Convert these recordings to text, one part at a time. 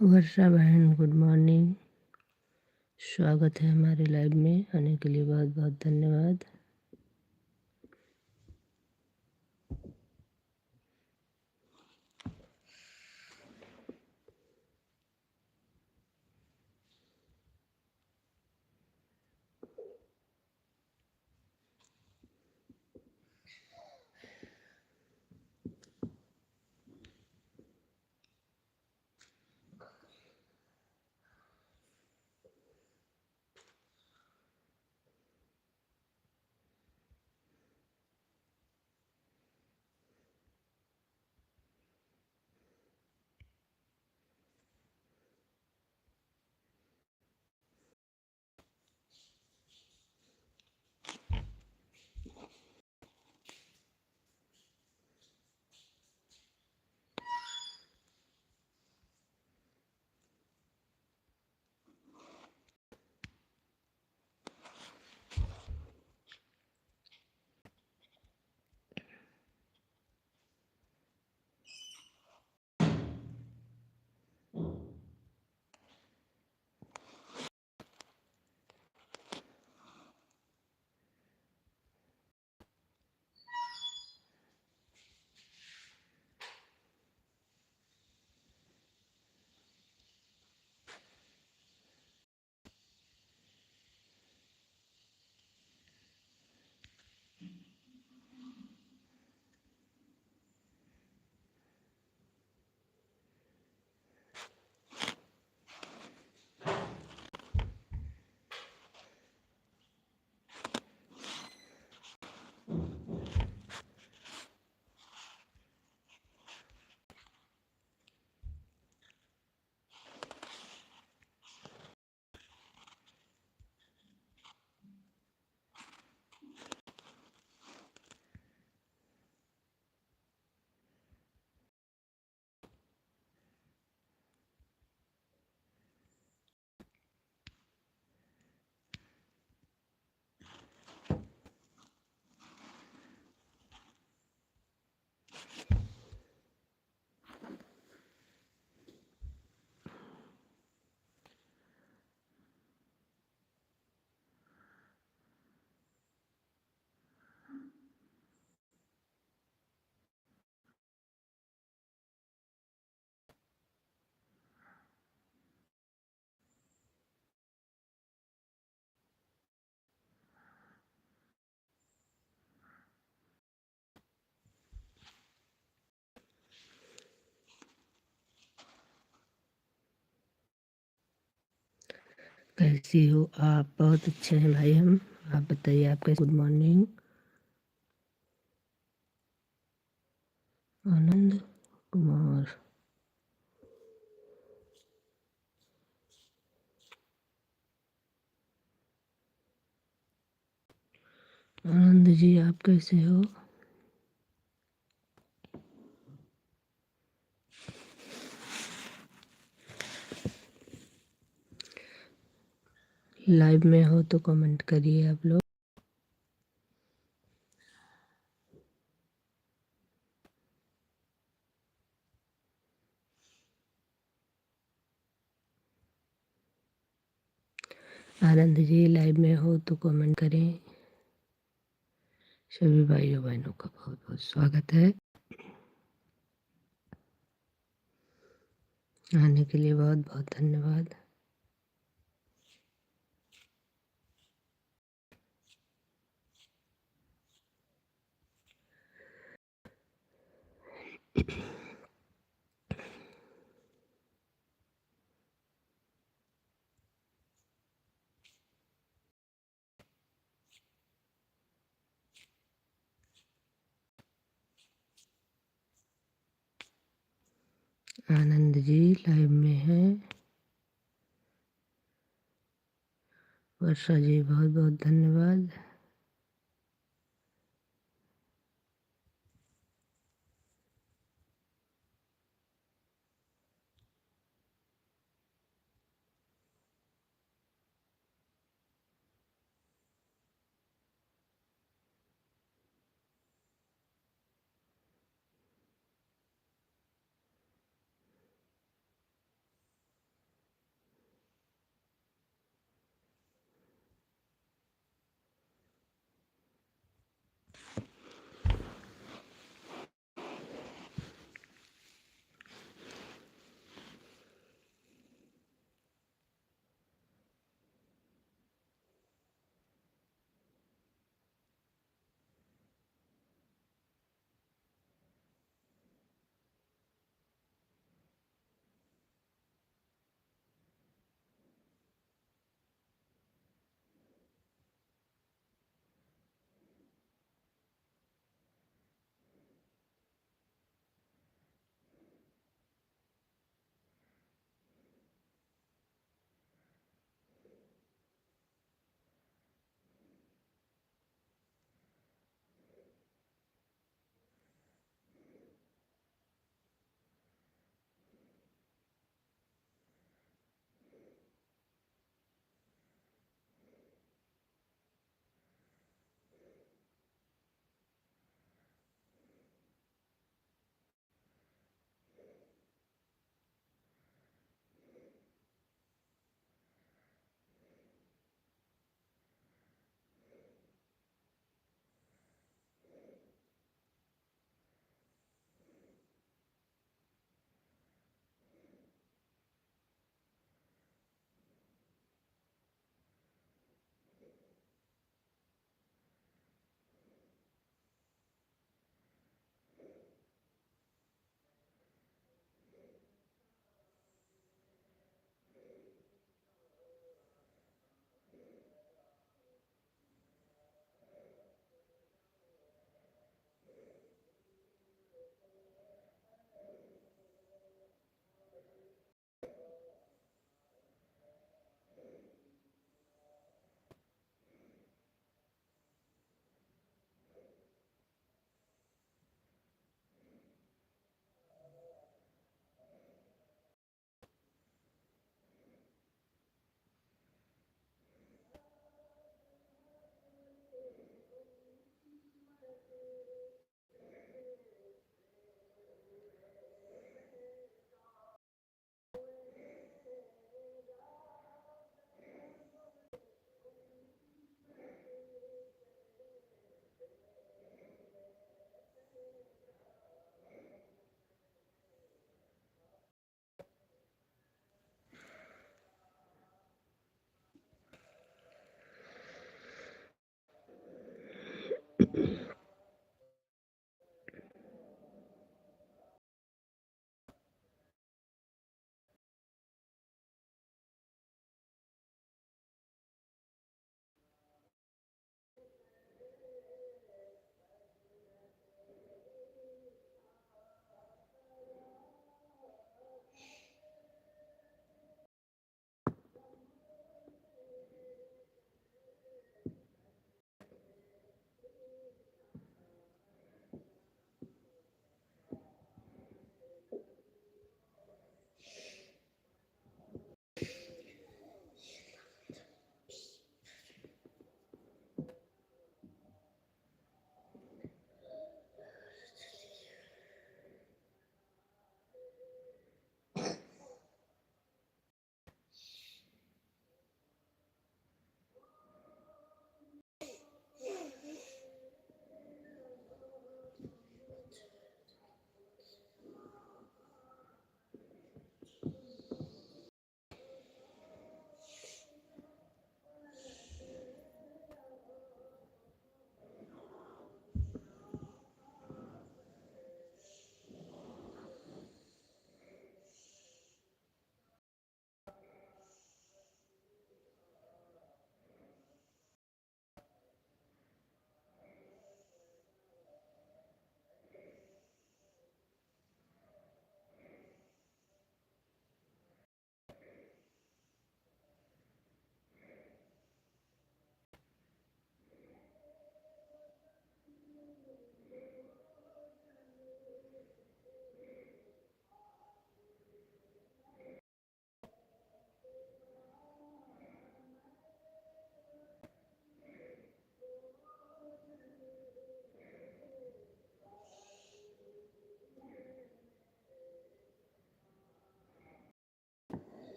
वर्षा बहन good morning. स्वागत है हमारे लाइव में, आने के लिए बहुत बहुत धन्यवाद। कैसी हो आप? बहुत अच्छे हैं भाई हम। आप बताइए, आप कैसे? Good morning. आनंद कुमार, आनंद जी आप कैसे हो? लाइव में हो तो कमेंट करिए आप लोग। आनंद जी लाइव में हो तो कमेंट करें। सभी भाइयों बहनों का बहुत बहुत स्वागत है। आने के लिए बहुत बहुत धन्यवाद। आनंद जी लाइव में हैं। वर्षा जी बहुत बहुत धन्यवाद।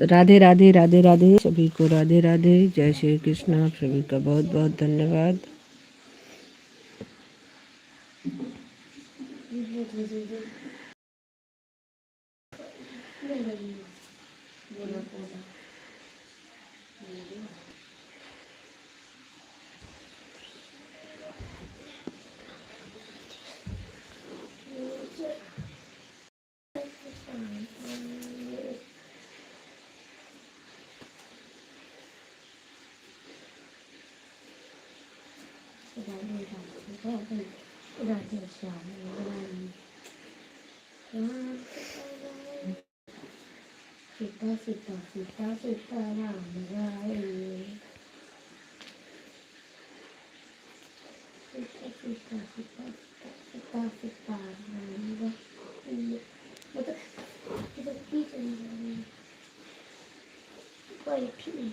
राधे राधे राधे राधे सभी को राधे राधे। जय श्री कृष्ण। आप सभी का बहुत बहुत धन्यवाद। सीता सीता सीता सीता राम राय सीता सीता सीता सीता सीता राम राय मतलब की चल रही बैठी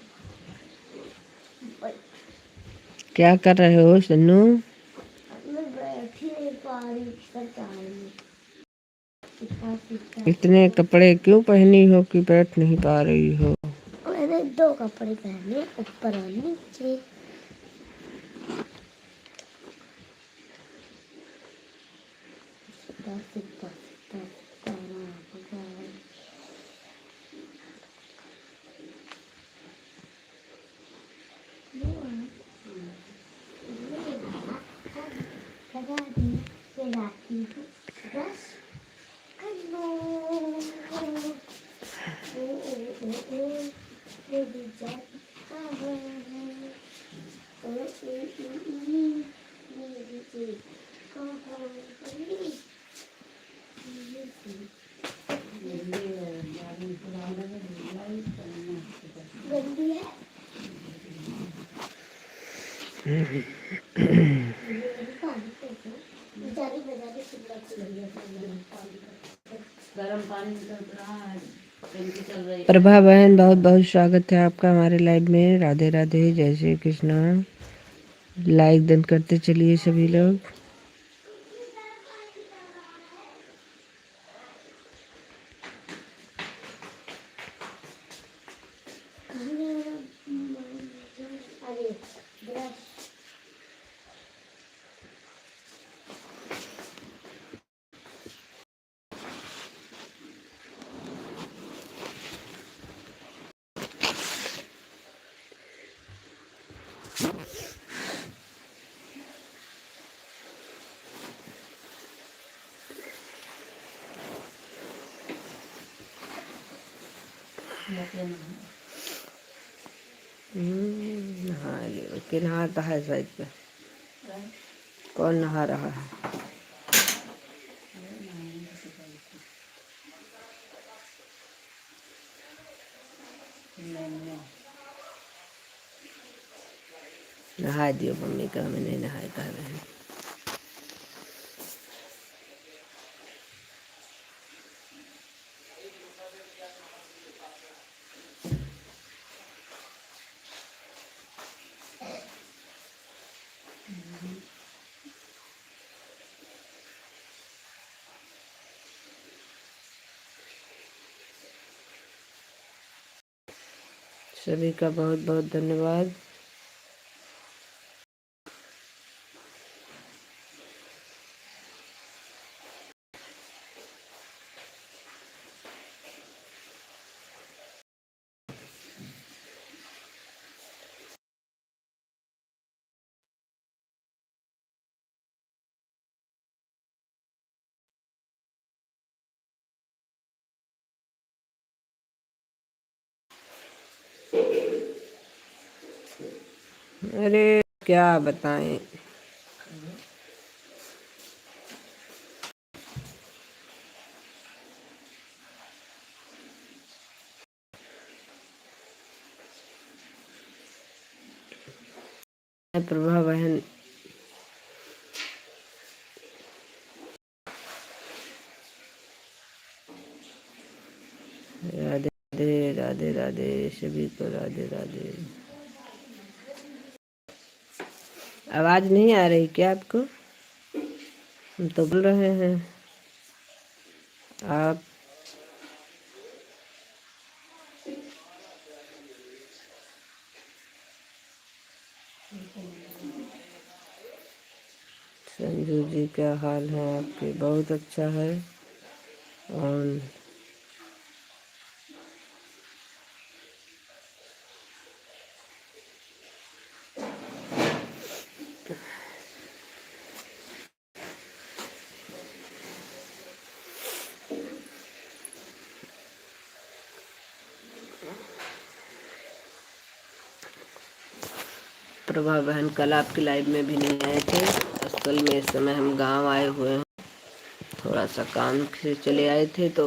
क्या कर रहे हो सन्नू? मैं बैठी नहीं पा रही सरकार में। सीता सीता इतने कपड़े क्यों पहनी हो कि बैठ नहीं पा रही हो? मैंने 2 कपड़े पहने, ऊपर और नीचे। सीता सीता सीता सीता राम राय लगा दी ये लाती हूँ बस कन्नो ओ मेरी जान कहाँ है मेरी जी कहाँ है गंदी है गरम पानी चल रहा है, टंकी चल रही है। प्रभा बहन बहुत बहुत स्वागत है आपका हमारे लाइव में। राधे राधे जय श्री कृष्ण। लाइक डन करते चलिए सभी लोग। अरे ब्रश नहा लियो कि नहाता है साइड पे? कौन नहा रहा है? नहा दियो मम्मी का, हमें नहीं नहाए कह रहे हैं। सभी का बहुत बहुत धन्यवाद। अरे क्या बताएं। प्रभा बहन राधे राधे राधे सभी को राधे राधे। आवाज नहीं आ रही क्या आपको? हम तो बोल रहे हैं, आप क्या हाल है आपके? बहुत अच्छा है। और प्रभा बहन कल आपकी लाइव में भी नहीं आए थे। असल में इस समय हम गांव आए हुए हैं, थोड़ा सा काम से चले आए थे, तो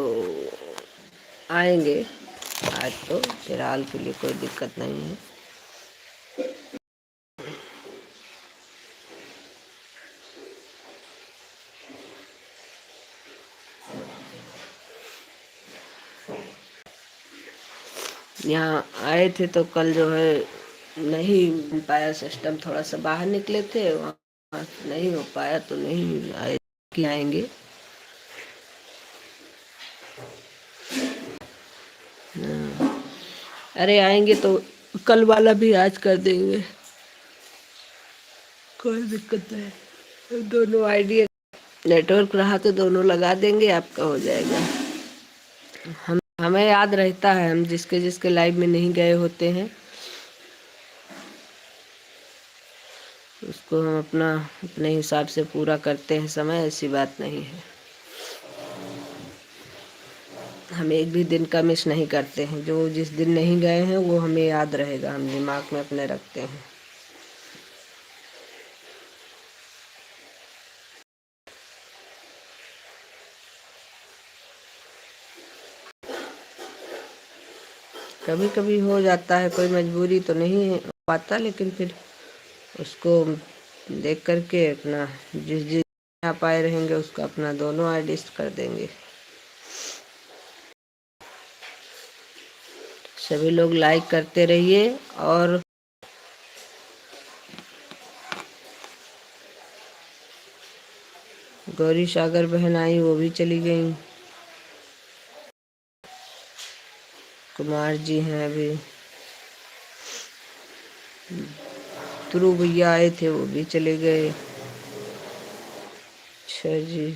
आएंगे आज। तो फिलहाल के लिए कोई दिक्कत नहीं है। यहाँ आए थे तो कल जो है नहीं बन पाया सिस्टम, थोड़ा सा बाहर निकले थे, वहाँ नहीं हो पाया तो नहीं आए कि आएंगे। अरे आएंगे तो कल वाला भी आज कर देंगे, कोई दिक्कत नहीं। दोनों आईडी नेटवर्क रहा तो दोनों लगा देंगे, आपका हो जाएगा। हमें याद रहता है, हम जिसके जिसके लाइव में नहीं गए होते हैं उसको हम अपने हिसाब से पूरा करते हैं समय, ऐसी बात नहीं है। हम एक भी दिन का मिस नहीं करते हैं। जो जिस दिन नहीं गए हैं वो हमें याद रहेगा, हम दिमाग में अपने रखते हैं। कभी कभी हो जाता है, कोई मजबूरी तो नहीं हो पाता, लेकिन फिर उसको देख करके अपना जिस जिस आ पाए रहेंगे उसका अपना दोनों आईडी कर देंगे। सभी लोग लाइक करते रहिए। और गौरी सागर बहन आई, वो भी चली गई। कुमार जी हैं अभी। ध्रुव भैया आए थे, वो भी चले गए। अच्छा जी,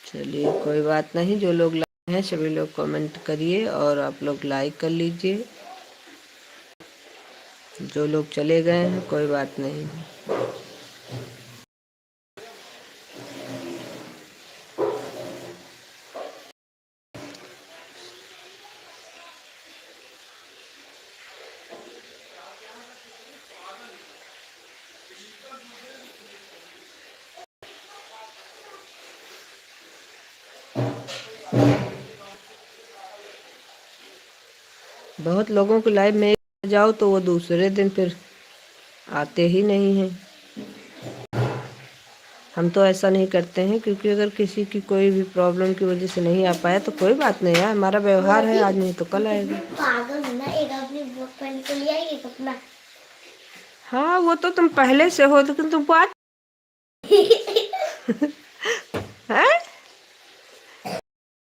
चलिए कोई बात नहीं। जो लोग लाए हैं सभी लोग कमेंट करिए और आप लोग लाइक कर लीजिए। जो लोग चले गए हैं कोई बात नहीं। बहुत लोगों को लाइव में जाओ तो वो दूसरे दिन फिर आते ही नहीं हैं। हम तो ऐसा नहीं करते हैं, क्योंकि अगर किसी की कोई भी प्रॉब्लम की वजह से नहीं आ पाया तो कोई बात नहीं है, हमारा व्यवहार है, आज नहीं तो कल आएगा। पागल है ना, एक अपनी पहन के लिया, एक अपना। हाँ वो तो तुम पहले से हो, लेकिन तुमको आज है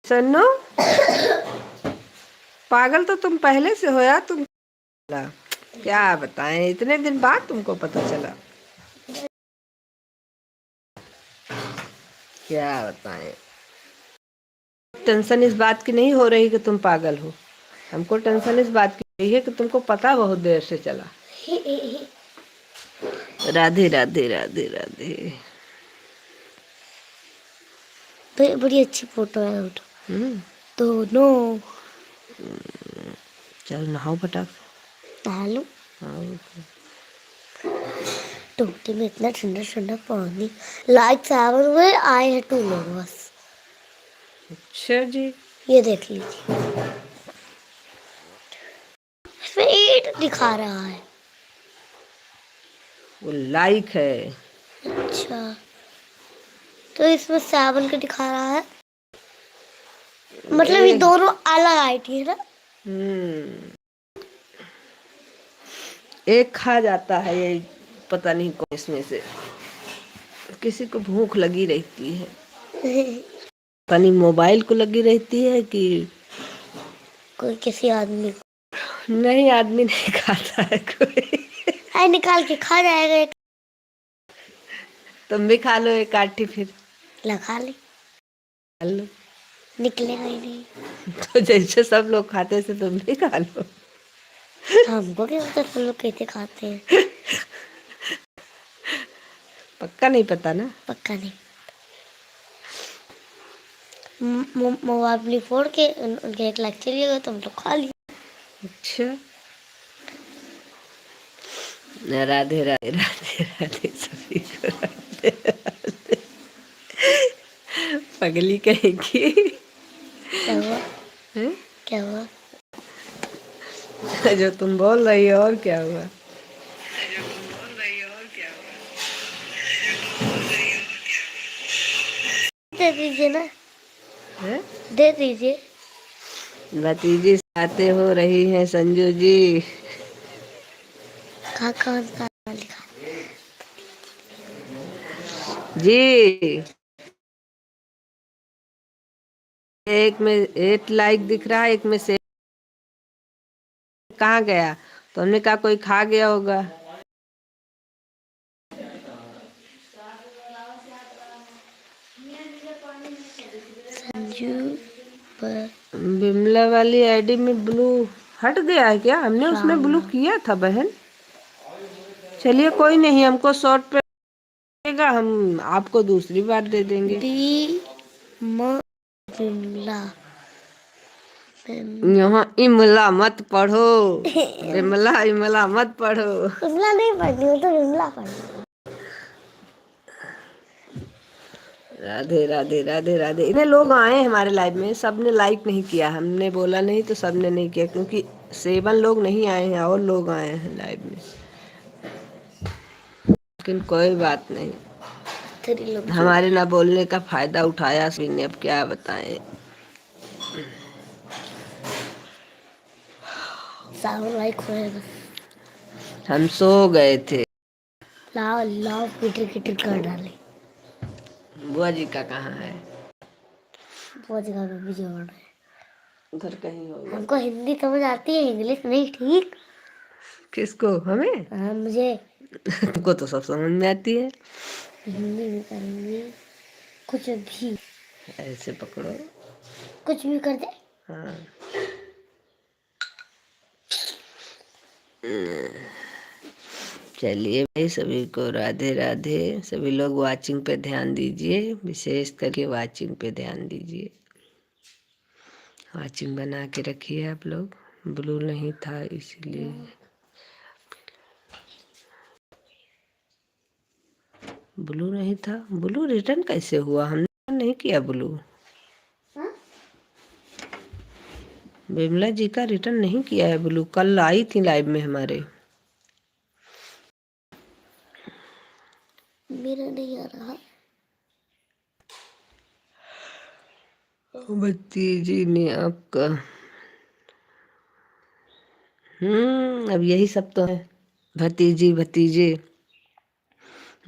सन्नू, पागल तो तुम पहले से हो यार। तुम क्या बताएं, इतने दिन बाद तुमको पता चला। क्या बताएं। टेंशन इस बात की नहीं हो रही कि तुम पागल हो, हमको टेंशन इस बात की रही है कि तुमको पता बहुत देर से चला। राधे राधे राधे राधे। तो ये बड़ी अच्छी फोटो है, फोटो दोनों। चल नहाओ फटाक। हेलो, हाँ टोटी में इतना ठंडा ठंडा पानी। लाइट सावन में आए हैं 2 लोग बस। अच्छा जी, ये देख लीजिए, इसमें 8 दिखा रहा है। वो लाइक है। अच्छा, तो इसमें 7 का दिखा रहा है, मतलब ये दोनों अलग आईडी है ना। एक खा जाता है ये, पता नहीं कौन इसमें से। किसी को भूख लगी रहती है, पता नहीं मोबाइल को लगी रहती है कि कोई किसी आदमी को। नहीं, आदमी नहीं खाता है कोई। है निकाल के खा जाएगा एक। तुम भी खा लो एक आठी फिर। लगा ले, खा लो। निकलेगा ही नहीं। तो जैसे सब लोग खाते से तुम भी खा लो। हमको क्या पता सब लोग कैसे खाते हैं। पक्का नहीं पता ना। पक्का नहीं। मोबाइल फोड़ के उनके एक लेक्चर लिया तो हम लोग खा लिए। अच्छा, राधे राधे राधे राधे सभी को राधे राधे। पगली कहेगी। क्या हुआ? हैं? क्या हुआ? जो तुम बोल रही हो और क्या हुआ? दे दीजिए ना, हैं? दे दीजिए। भतीजी से आते हो रही हैं संजू जी। कहाँ कौन सा लिखा? जी, एक में 8 लाइक दिख रहा है, एक में से कहाँ गया? तो हमने कहा कोई खा गया होगा। संजू पर बिमला वाली आईडी में ब्लू हट गया है क्या? हमने उसमें ब्लू राम किया था बहन। चलिए कोई नहीं, हमको शॉर्ट पे देगा, हम आपको दूसरी बार दे देंगे। बी म बिमला यहाँ इमला मत पढ़ो, बिमला इमला मत पढ़ो। बिमला नहीं पढ़नी हो तो बिमला पढ़नी। राधे राधे राधे राधे। इतने लोग आए हैं हमारे लाइव में, सबने लाइक नहीं किया। हमने बोला नहीं तो सबने नहीं किया, क्योंकि 7 लोग नहीं आए हैं और लोग आए हैं लाइव में। लेकिन कोई बात नहीं, तेरी लोग हमारे ना बोलने का फायदा उठाया सभी ने, अब क्या बताएं। सावन लाइक होएगा। हम सो गए थे। लाओ लाओ किटर किटर कर डाले। बुआ जी का कहाँ है? बहुत जगह पे भी जोड़ है। उधर कहीं होगा। हमको हिंदी समझ आती है, इंग्लिश नहीं। ठीक। किसको? हमें? हाँ मुझे। तुमको तो सब समझ में आती है। हिंदी में करूँगी कुछ भी। ऐसे पकड़ो। कुछ भी कर दे। हाँ, चलिए भाई, सभी को राधे राधे। सभी लोग वाचिंग पे ध्यान दीजिए, विशेष करके वाचिंग पे ध्यान दीजिए। वाचिंग बना के रखिए आप लोग। ब्लू नहीं था इसलिए। ब्लू नहीं था, ब्लू रिटर्न कैसे हुआ? हमने नहीं किया ब्लू। हाँ? बिमला जी का रिटर्न नहीं किया है ब्लू। कल आई थी लाइव में हमारे। मेरा नहीं आ रहा। भतीजी ने आपका। अब यही सब तो है, भतीजी भतीजे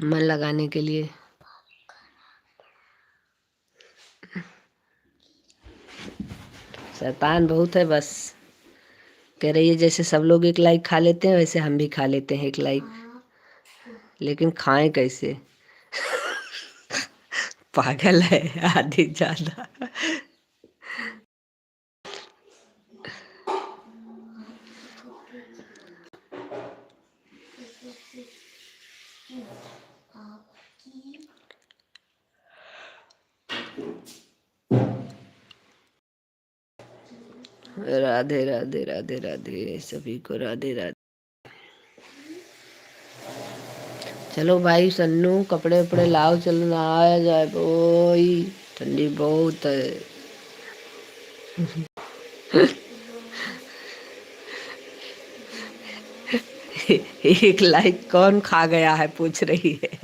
मन लगाने के लिए। शैतान बहुत है बस। कह रही है जैसे सब लोग एक लाइक खा लेते हैं, वैसे हम भी खा लेते हैं एक लाइक। लेकिन खाएं कैसे? पागल है आधी ज्यादा। राधे राधे राधे राधे सभी को राधे राधे। चलो भाई सन्नू, कपड़े उपड़े लाओ, चलो नहाया जाए। ओई ठंडी बहुत है। एक लाइक कौन खा गया है पूछ रही है।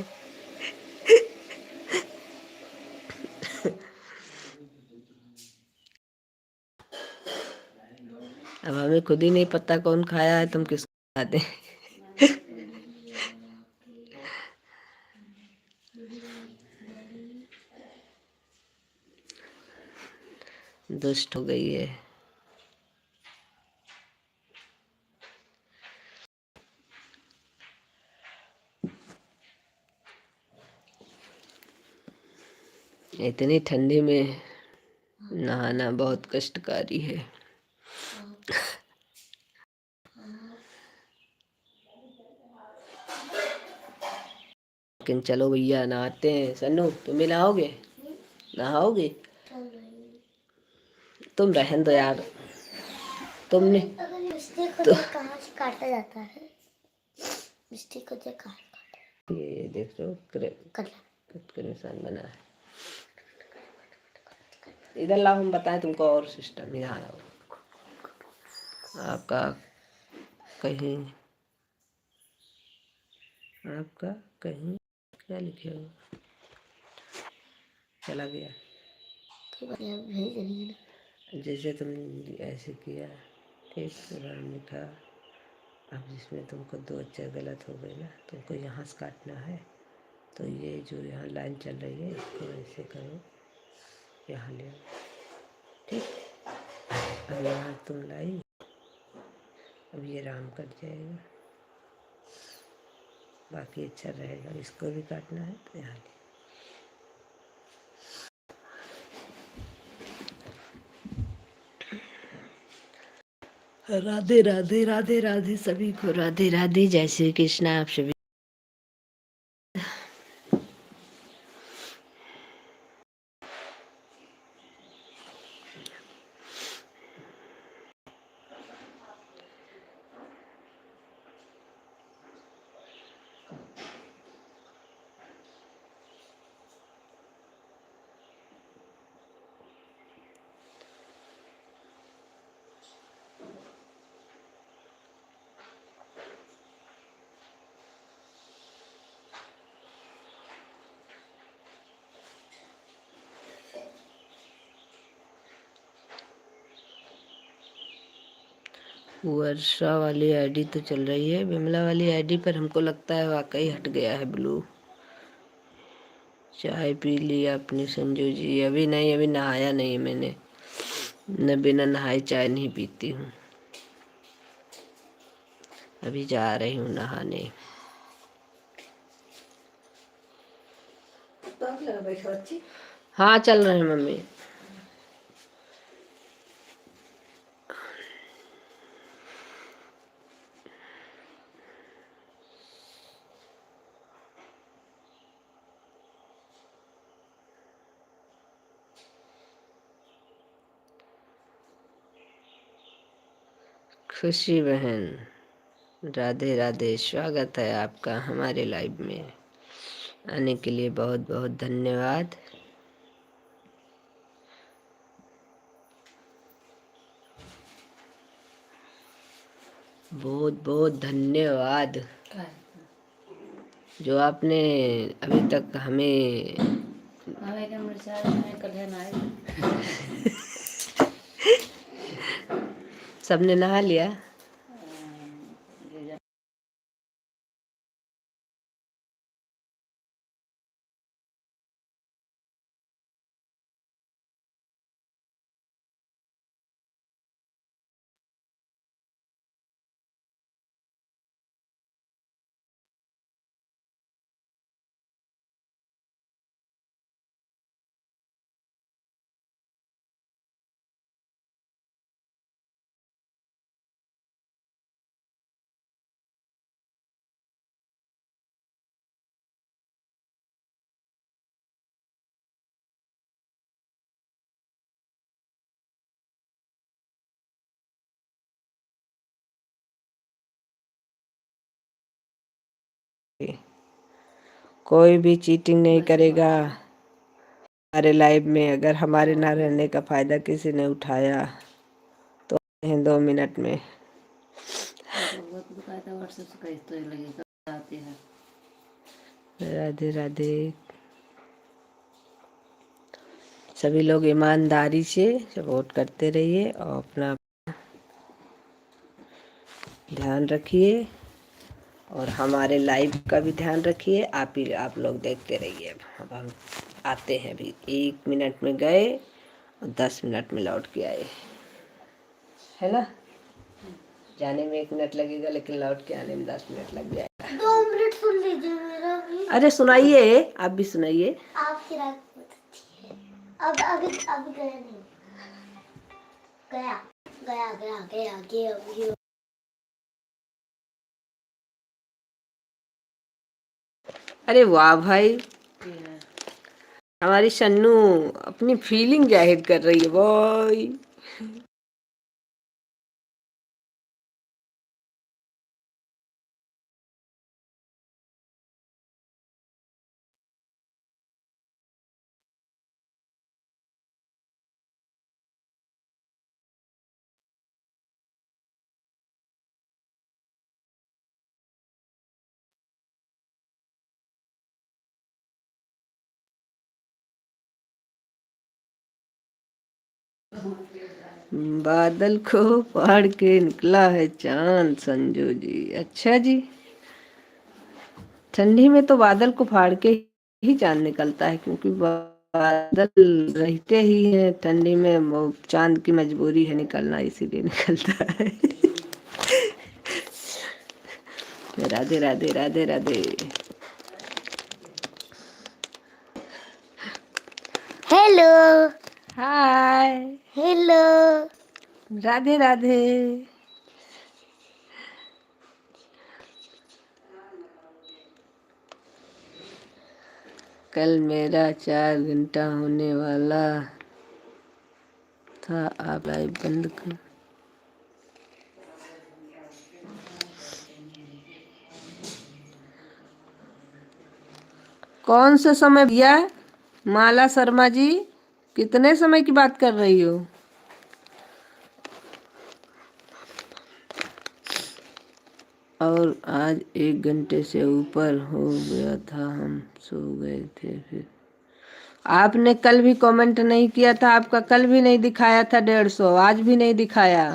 अब हमें खुद ही नहीं पता कौन खाया है, तुम किसको खा दे। दुष्ट हो गई है। इतनी ठंडी में नहाना बहुत कष्टकारी है। लेकिन चलो भैया नहाते हैं। सन्नू तुम भी नहाओगे? नहाओगे? तुम रहन दो यार। तुमने अगर मिस्टेक को तो देख कहाँ से काटा जाता है, मिस्टेक को देख कहाँ ये देख लो कट कट का निशान बना है। इधर लाओ, हम बताएं तुमको और सिस्टम। यहाँ आओ। आपका कहीं क्या लिखे हो? चला गया। भेज रही है ना। जैसे तुम ऐसे किया ठीक नाम लिखा। अब जिसमें तुमको दो अक्षर गलत हो गए ना, तुमको यहाँ से काटना है। तो ये जो यहाँ लाइन चल रही है इसको ऐसे करो, यहाँ ले आओ। ठीक, अब यहाँ तुम लाई, अब ये राम कट जाएगा, बाकी अच्छा रहेगा। इसको भी काटना है तो यहाँ ले। राधे राधे राधे राधे सभी को राधे राधे। जय श्री कृष्ण। आप सभी वर्षा वाली आईडी तो चल रही है, विमला वाली आईडी पर हमको लगता है वाकई हट गया है ब्लू। चाय पी लिया अपनी संजू जी? अभी नहीं, अभी नहाया नहीं मैंने। न बिना नहाए चाय नहीं पीती हूँ। अभी जा रही हूँ नहाने। हाँ चल रहे हैं मम्मी। खुशी बहन राधे राधे, स्वागत है आपका हमारे लाइव में। आने के लिए बहुत बहुत धन्यवाद। बहुत बहुत धन्यवाद जो आपने अभी तक हमें सबने नहा लिया। कोई भी चीटिंग नहीं करेगा हमारे लाइव में। अगर हमारे ना रहने का फायदा किसी ने उठाया तो 2 मिनट में। राधे राधे। सभी लोग ईमानदारी से सपोर्ट करते रहिए और अपना ध्यान रखिए और हमारे लाइव का भी ध्यान रखिए। आप लोग देखते रहिए। अब हम आते हैं। अभी 1 मिनट में गए और 10 मिनट में लौट के आए, है ना? जाने में 1 मिनट लगेगा लेकिन लौट के आने में 10 मिनट लग जाएगा। 2 मिनट सुन लीजिए मेरा भी। अरे सुनाइए, आप भी सुनाइए। आपकी रात बहुत अच्छी है। अब गया नहीं, गया गया गया गया गया गया। अरे वाह भाई, हमारी शन्नू अपनी फीलिंग जाहिर कर रही है भाई। बादल को फाड़ के निकला है चांद संजू जी। अच्छा जी, ठंडी में तो बादल को फाड़ के ही चांद निकलता है, क्योंकि बादल रहते ही हैं ठंडी में, वो चांद की मजबूरी है निकलना, इसीलिए निकलता है। Radhe Radhe Radhe Radhe. Hello hi, hello Radhe Radhe. कल मेरा 4 घंटा होने वाला था, आप लाइव बंद कर। कौन सा समय भैया? माला शर्मा जी, कितने समय की बात कर रही हो? और आज 1 घंटे से ऊपर हो गया था, हम सो गए थे। फिर आपने कल भी कमेंट नहीं किया था, आपका कल भी नहीं दिखाया था 150, आज भी नहीं दिखाया।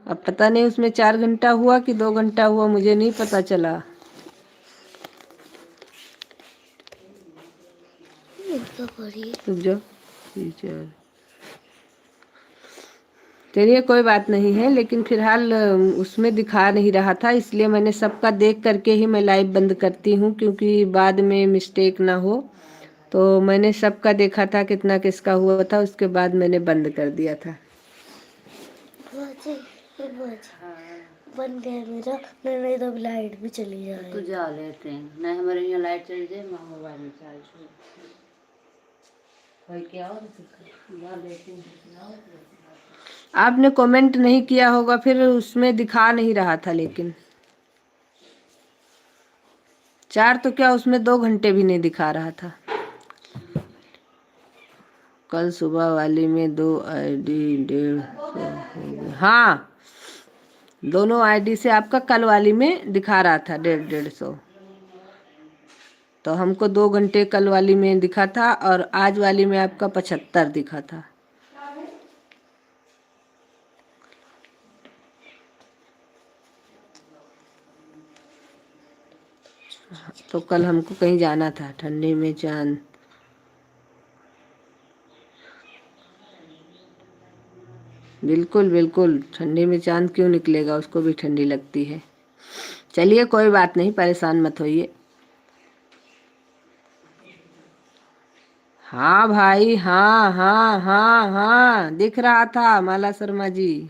अब पता नहीं उसमें 4 घंटा हुआ कि 2 घंटा हुआ, मुझे नहीं पता चला। रुक जाओ, चलिए कोई बात नहीं है, लेकिन फिलहाल उसमें दिखा नहीं रहा था, इसलिए मैंने सबका देख करके ही मैं लाइव बंद करती हूँ, क्योंकि बाद में मिस्टेक ना हो। तो मैंने सबका देखा था कितना किसका हुआ था, उसके बाद मैंने बंद कर दिया था। बन गया मेरा, नहीं तो लाइट भी चली जाए तो जा लेते हैं, नहीं हमारे यहाँ लाइट चली जाए, मोबाइल में चार्ज हो क्या हो जा लेते हैं। आपने कमेंट नहीं किया होगा, फिर उसमें दिखा नहीं रहा था, लेकिन 4 तो क्या, उसमें 2 घंटे भी नहीं दिखा रहा था। कल सुबह वाली में 2 आईडी 150 हो गए। हाँ, दोनों आईडी से आपका कल वाली में दिखा रहा था 150। तो हमको 2 घंटे कल वाली में दिखा था, और आज वाली में आपका 75 दिखा था। तो कल हमको कहीं जाना था, ठंडी में चांद। बिल्कुल बिल्कुल, ठंडी में चांद क्यों निकलेगा, उसको भी ठंडी लगती है। चलिए कोई बात नहीं, परेशान मत होइए। हाँ भाई, हाँ हाँ हाँ हाँ, दिख रहा था माला शर्मा जी।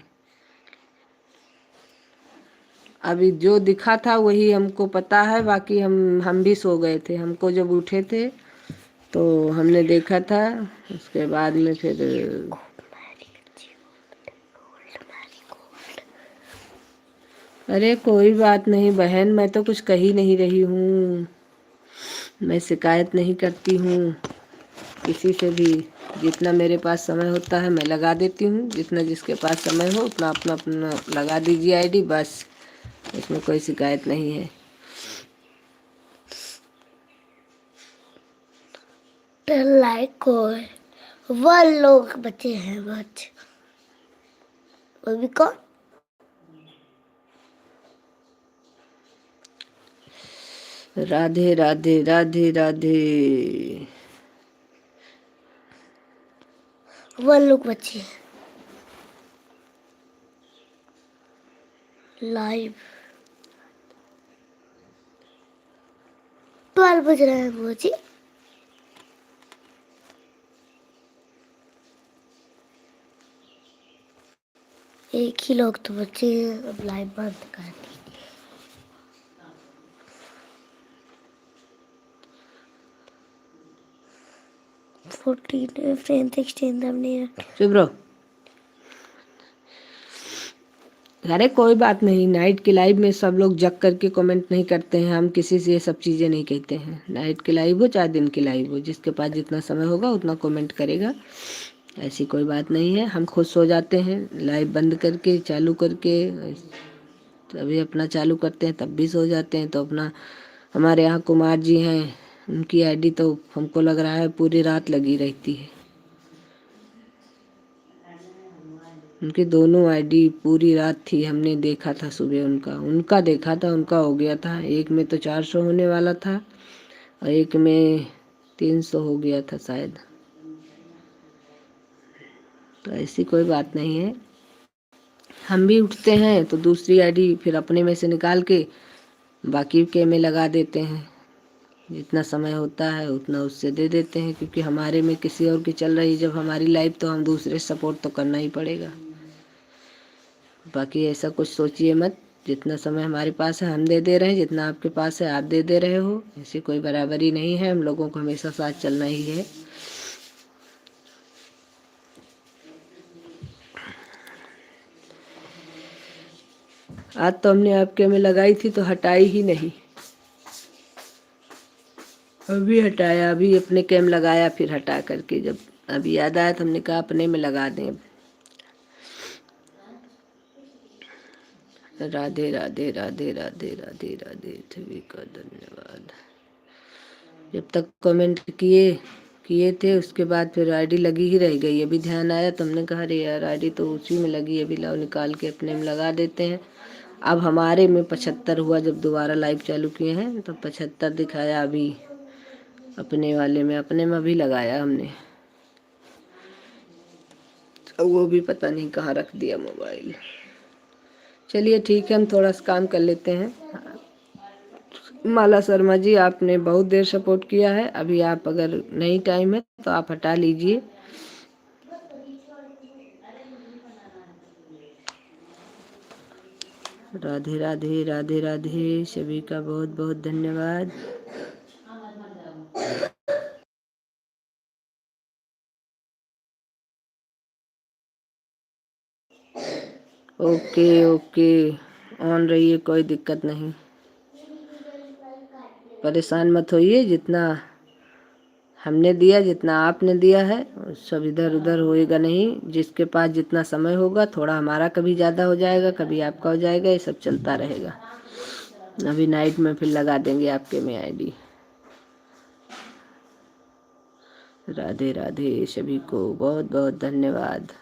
अभी जो दिखा था वही हमको पता है, बाकी हम भी सो गए थे। हमको जब उठे थे तो हमने देखा था, उसके बाद में फिर अरे कोई बात नहीं बहन, मैं तो कुछ कही नहीं रही हूँ, मैं शिकायत नहीं करती हूँ किसी से भी। जितना मेरे पास समय होता है मैं लगा देती हूँ, जितना जिसके पास समय हो उतना अपना अपना लगा दीजिए आईडी, बस, इसमें कोई शिकायत नहीं है। लाइक को वो लोग बचे हैं, बच वो भी कौन? राधे राधे राधे राधे। वो लोग बचे हैं लाइव। 12 बज रहे हैं वो जी। एक ही लोग तो बच्चे हैं, अब लाइव बंद कर दी। 14 फ्रेंड 16 हमने चुप रहो। अरे कोई बात नहीं, नाइट की लाइव में सब लोग जग करके कमेंट नहीं करते हैं। हम किसी से ये सब चीज़ें नहीं कहते हैं। नाइट की लाइव हो चाहे दिन की लाइव हो, जिसके पास जितना समय होगा उतना कमेंट करेगा, ऐसी कोई बात नहीं है। हम खुद सो जाते हैं लाइव बंद करके, चालू करके तभी अपना चालू करते हैं, तब भी सो जाते हैं। तो अपना हमारे यहाँ कुमार जी हैं, उनकी आईडी तो हमको लग रहा है पूरी रात लगी रहती है। उनकी दोनों आईडी पूरी रात थी, हमने देखा था सुबह उनका देखा था, उनका हो गया था। एक में तो 400 होने वाला था और एक में 300 हो गया था शायद। तो ऐसी कोई बात नहीं है। हम भी उठते हैं तो दूसरी आईडी फिर अपने में से निकाल के बाकी के में लगा देते हैं। जितना समय होता है उतना उससे दे देते हैं, क्योंकि हमारे में किसी और की चल रही जब हमारी लाइफ, तो हम दूसरे सपोर्ट तो करना ही पड़ेगा। बाकी ऐसा कुछ सोचिए मत। जितना समय हमारे पास है हम दे दे रहे हैं, जितना आपके पास है आप दे दे रहे हो। ऐसी कोई बराबरी नहीं है, हम लोगों को हमेशा साथ चलना ही है। आज तो हमने आपके में लगाई थी तो हटाई ही नहीं, अभी हटाया। अभी अपने कैम लगाया, फिर हटा करके जब अभी याद आया तो हमने कहा अपने में लगा दें। राधे राधे राधे राधे राधे राधे, सभी का धन्यवाद। जब तक कमेंट किए थे उसके बाद फिर आईडी लगी ही रह गई। अभी ध्यान आया तो हमने कहा अरे यार आईडी तो उसी में लगी, अभी लाओ निकाल के अपने में लगा देते हैं। अब हमारे में 75 हुआ, जब दोबारा लाइव चालू किए हैं तो 75 दिखाया। अभी अपने में भी लगाया हमने, तो वो भी पता नहीं कहाँ रख दिया मोबाइल। चलिए ठीक है, हम थोड़ा सा काम कर लेते हैं। माला शर्मा जी, आपने बहुत देर सपोर्ट किया है। अभी आप अगर नहीं टाइम है तो आप हटा लीजिए। राधे राधे राधे राधे, सभी का बहुत बहुत धन्यवाद। ओके ओके, ऑन रहिए, कोई दिक्कत नहीं, परेशान मत होइए। जितना हमने दिया, जितना आपने दिया है, सब इधर उधर होएगा नहीं। जिसके पास जितना समय होगा, थोड़ा हमारा कभी ज़्यादा हो जाएगा, कभी आपका हो जाएगा, ये सब चलता रहेगा। अभी नाइट में फिर लगा देंगे आपके में आईडी। राधे राधे, सभी को बहुत बहुत धन्यवाद।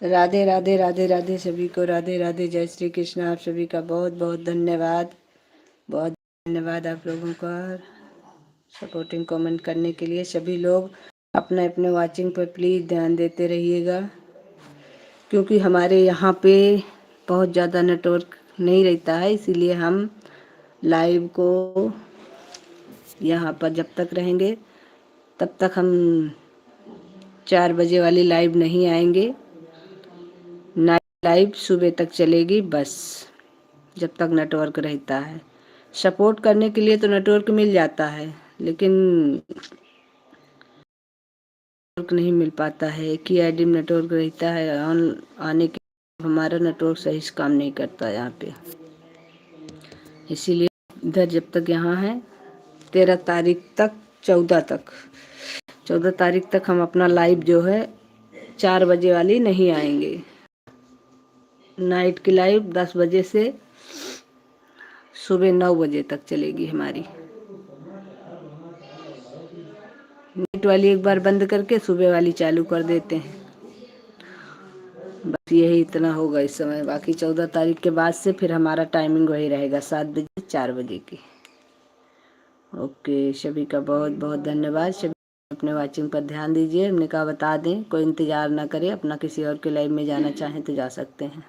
राधे राधे राधे राधे सभी को, राधे राधे, जय श्री कृष्ण। आप सभी का बहुत बहुत धन्यवाद, बहुत धन्यवाद आप लोगों का सपोर्टिंग कमेंट करने के लिए। सभी लोग अपने अपने वॉचिंग पर प्लीज़ ध्यान देते रहिएगा, क्योंकि हमारे यहाँ पे बहुत ज़्यादा नेटवर्क नहीं रहता है, इसीलिए हम लाइव को यहाँ पर जब तक रहेंगे तब तक हम 4 बजे वाली लाइव नहीं आएंगे। नाइट लाइव सुबह तक चलेगी बस, जब तक नेटवर्क रहता है। सपोर्ट करने के लिए तो नेटवर्क मिल जाता है, लेकिन नेटवर्क नहीं मिल पाता है। एक ही आईडी में नेटवर्क रहता है, ऑन आने के हमारा नेटवर्क सही से काम नहीं करता यहाँ पे। इसीलिए इधर जब तक यहाँ है 13 तारीख तक, 14 तारीख तक हम अपना लाइव जो है 4 बजे वाली नहीं आएंगे। नाइट की लाइव 10 बजे से सुबह 9 बजे तक चलेगी हमारी। नाइट वाली एक बार बंद करके सुबह वाली चालू कर देते हैं। बस यही इतना होगा इस समय। बाकी 14 तारीख के बाद से फिर हमारा टाइमिंग वही रहेगा, 7 बजे 4 बजे की। ओके, सभी का बहुत बहुत धन्यवाद। सभी अपने वाचिंग पर ध्यान दीजिए। हमने कहा बता दें, कोई इंतज़ार ना करे, अपना किसी और के लाइव में जाना चाहें तो जा सकते हैं।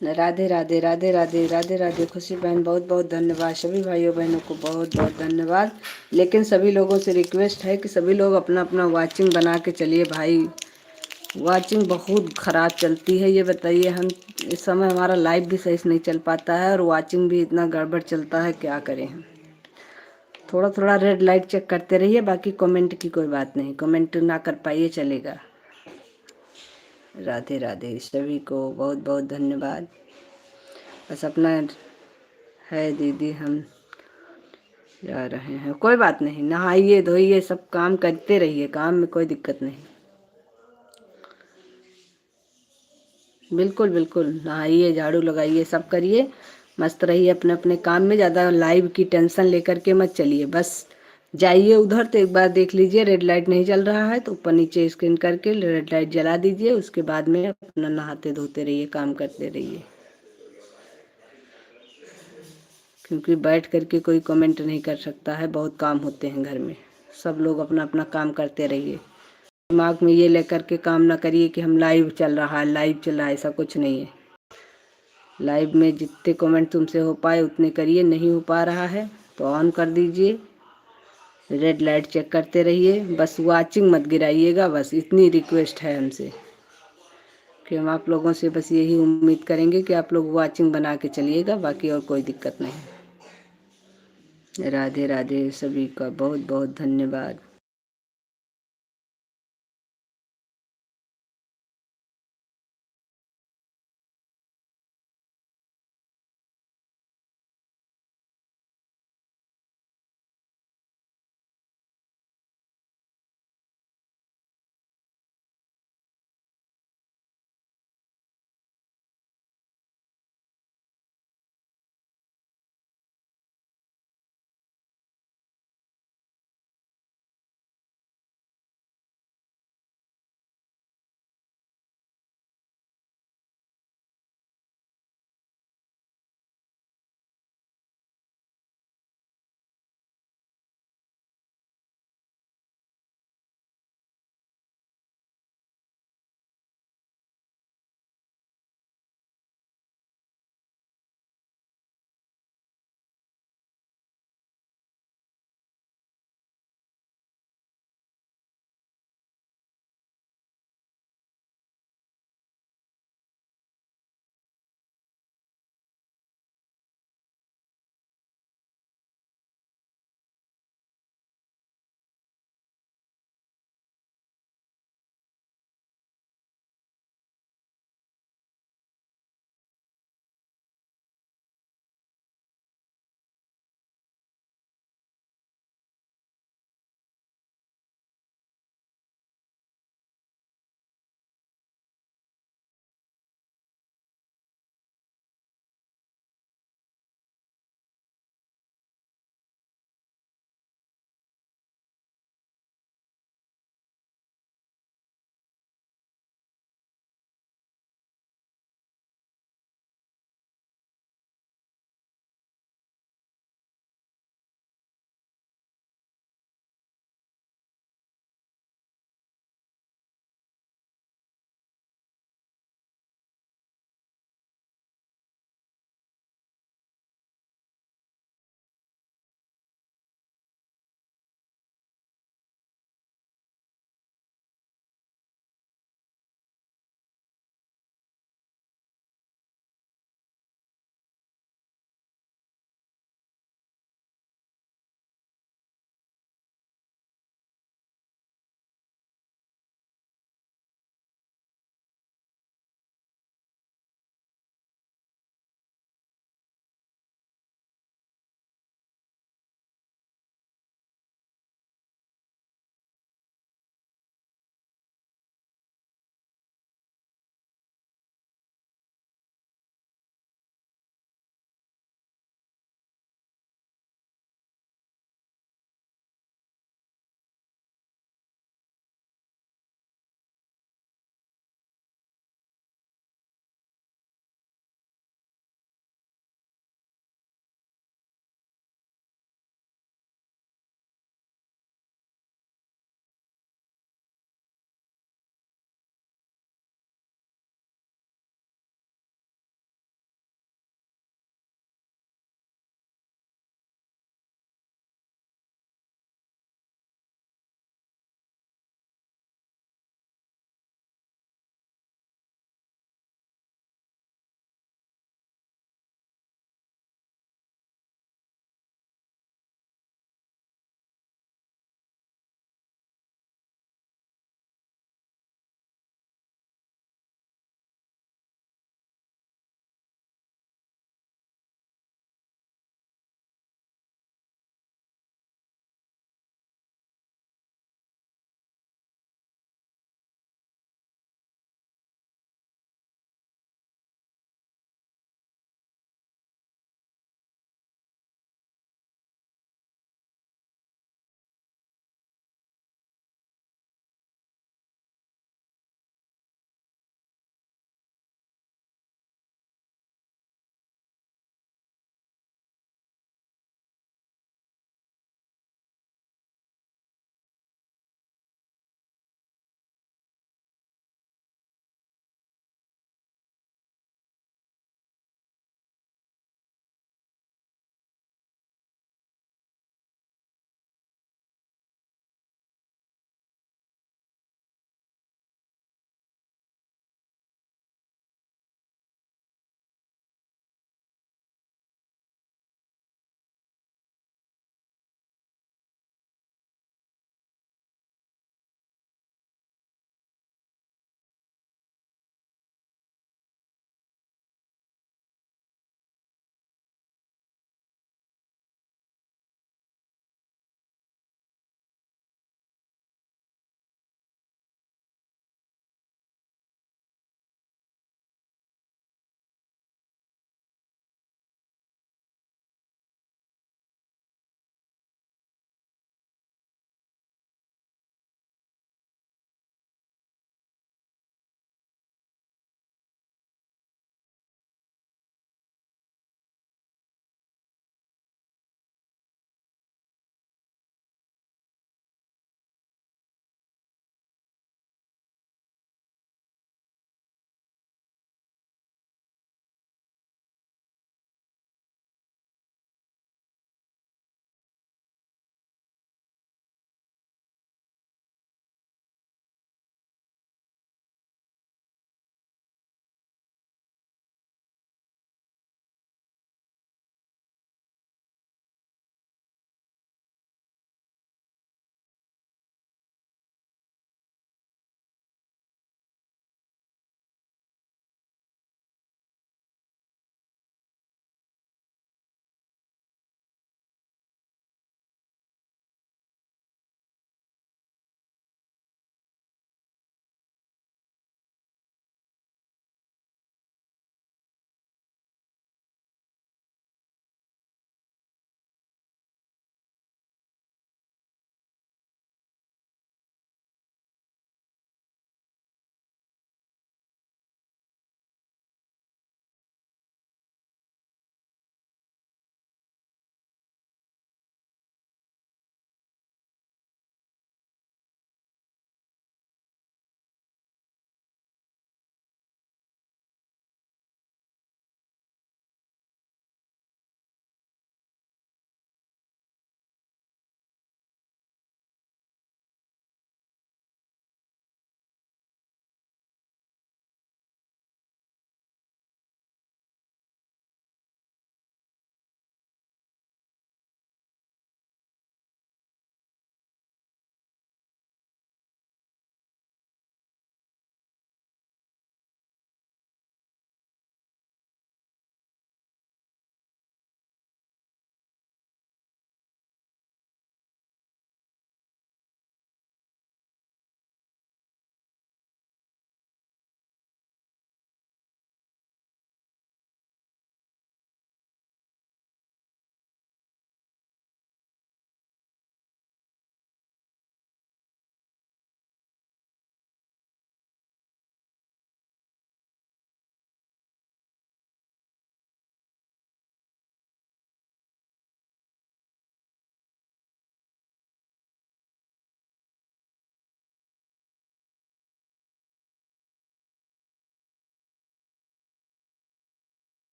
राधे राधे राधे राधे राधे राधे। खुशी बहन बहुत बहुत धन्यवाद। सभी भाइयों बहनों को बहुत बहुत धन्यवाद। लेकिन सभी लोगों से रिक्वेस्ट है कि सभी लोग अपना अपना वाचिंग बना के चलिए भाई। वाचिंग बहुत ख़राब चलती है, ये बताइए। हम इस समय हमारा लाइव भी सही से नहीं चल पाता है और वाचिंग भी इतना गड़बड़ चलता है, क्या करें हम। थोड़ा थोड़ा रेड लाइट चेक करते रहिए। बाकी कमेंट की कोई बात नहीं, कमेंट ना कर पाइए चलेगा। राधे राधे। सभी को बहुत बहुत धन्यवाद। बस अपना है दीदी, हम जा रहे हैं। कोई बात नहीं, नहाइए धोइए, सब काम करते रहिए, काम में कोई दिक्कत नहीं। बिल्कुल बिल्कुल, नहाइए, झाड़ू लगाइए, सब करिए, मस्त रहिए अपने अपने काम में। ज़्यादा लाइव की टेंशन लेकर के मत चलिए। बस जाइए उधर तो एक बार देख लीजिए, रेड लाइट नहीं चल रहा है तो ऊपर नीचे स्क्रीन करके रेड लाइट जला दीजिए। उसके बाद में अपना नहाते धोते रहिए, काम करते रहिए। क्योंकि बैठ करके कोई कमेंट नहीं कर सकता है, बहुत काम होते हैं घर में। सब लोग अपना अपना काम करते रहिए। दिमाग में ये लेकर के काम ना करिए कि हम लाइव चल रहा है, लाइव चल रहा है, ऐसा कुछ नहीं है। लाइव में जितने कमेंट तुमसे हो पाए उतने करिए, नहीं हो पा रहा है तो ऑन कर दीजिए, रेड लाइट चेक करते रहिए। बस वाचिंग मत गिराइएगा, बस इतनी रिक्वेस्ट है हमसे कि हम आप लोगों से बस यही उम्मीद करेंगे कि आप लोग वाचिंग बना के चलिएगा, बाकी और कोई दिक्कत नहीं। राधे राधे। सभी का बहुत बहुत धन्यवाद।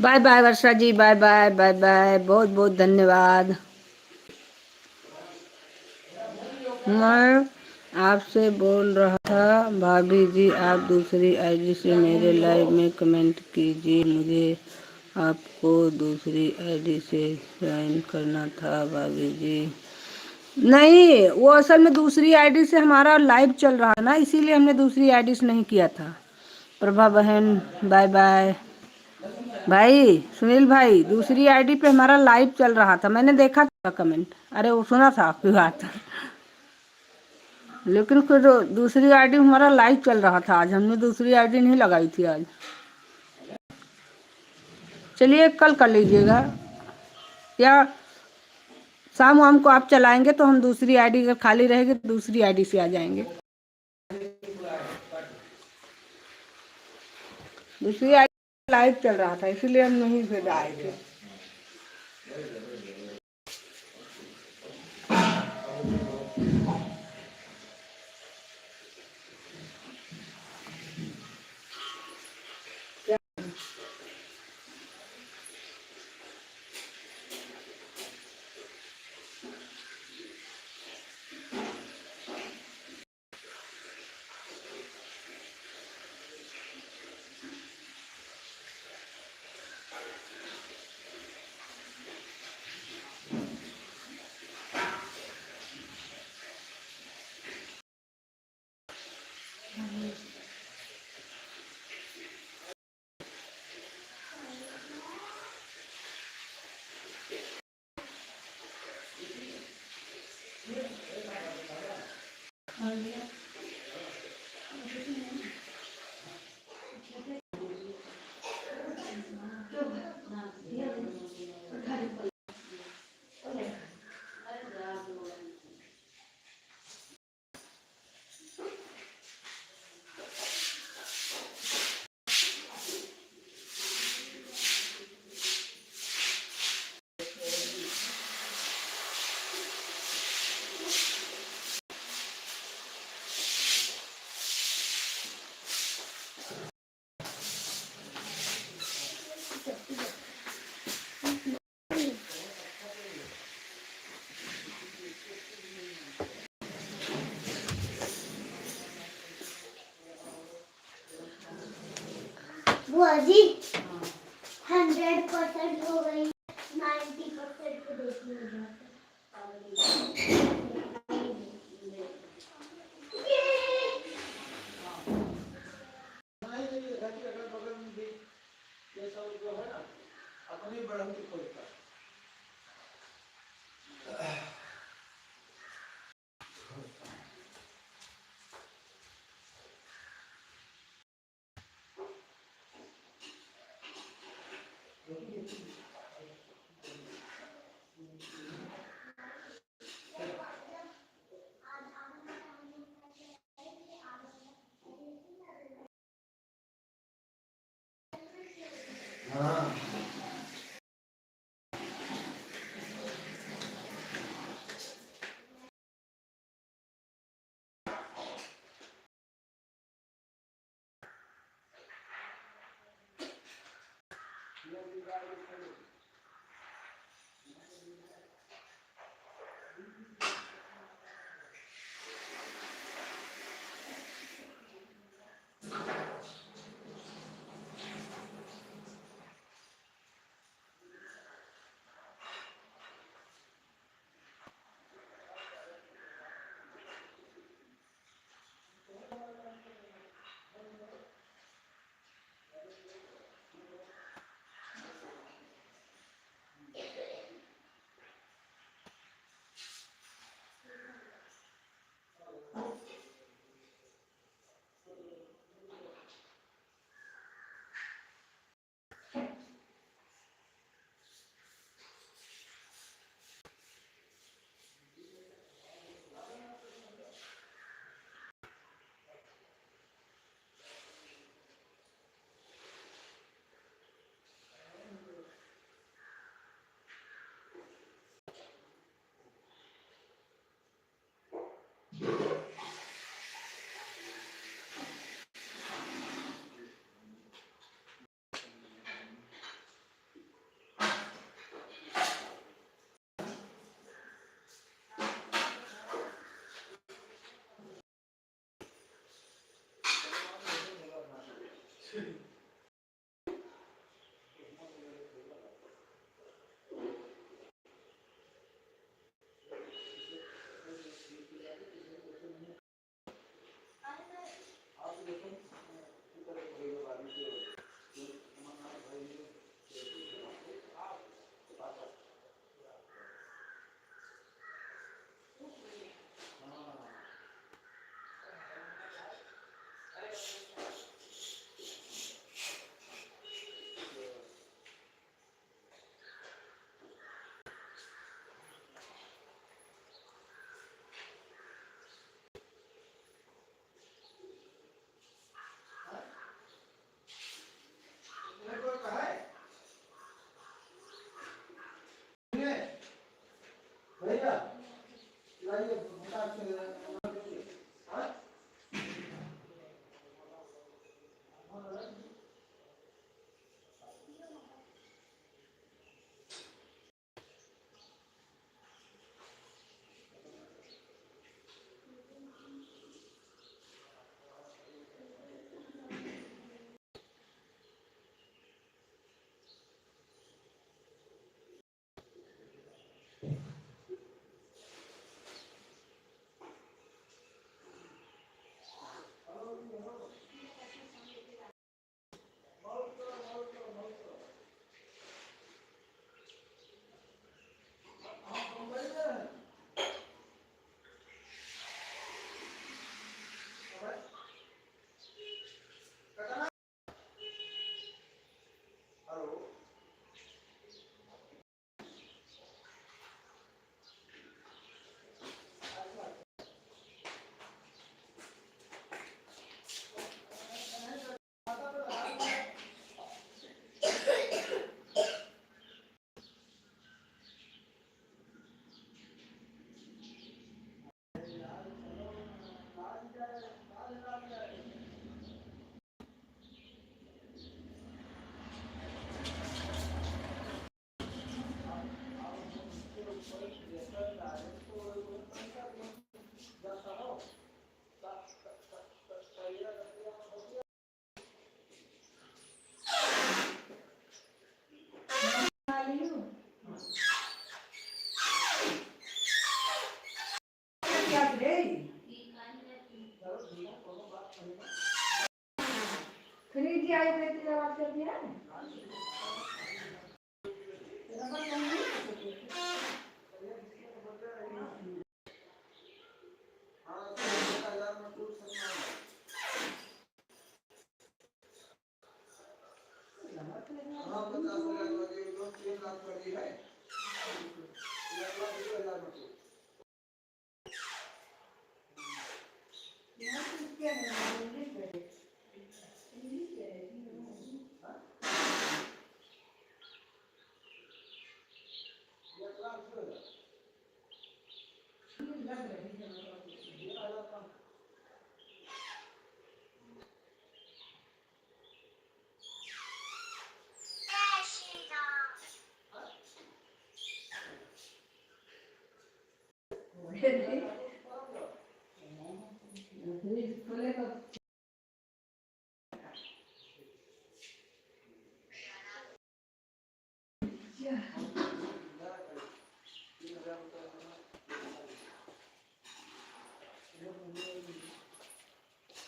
बाय बाय वर्षा जी, बाय बाय बाय बाय, बहुत बहुत धन्यवाद। मैं आपसे बोल रहा था भाभी जी, आप दूसरी आईडी से मेरे लाइव में कमेंट कीजिए, मुझे आपको दूसरी आईडी से ज्वाइन करना था भाभी जी। नहीं, वो असल में दूसरी आईडी से हमारा लाइव चल रहा है ना, इसीलिए हमने दूसरी आईडी से नहीं किया था। प्रभा बहन बाय बाय। भाई सुनील भाई, दूसरी आईडी पे हमारा लाइव चल रहा था, मैंने देखा था कमेंट, अरे वो सुना था आपकी बात, लेकिन फिर दूसरी आईडी हमारा लाइव चल रहा था, आज हमने दूसरी आईडी नहीं लगाई थी आज। चलिए कल कर लीजिएगा, या शाम वाम को आप चलाएंगे तो हम दूसरी आईडी अगर खाली रहेगी तो दूसरी आईडी से आ जाएंगे। दूसरी आईडी लाइव चल रहा था इसीलिए हम नहीं फिर आए थे। बुआ जी 100% हो गई, 90% को देखिए उधर।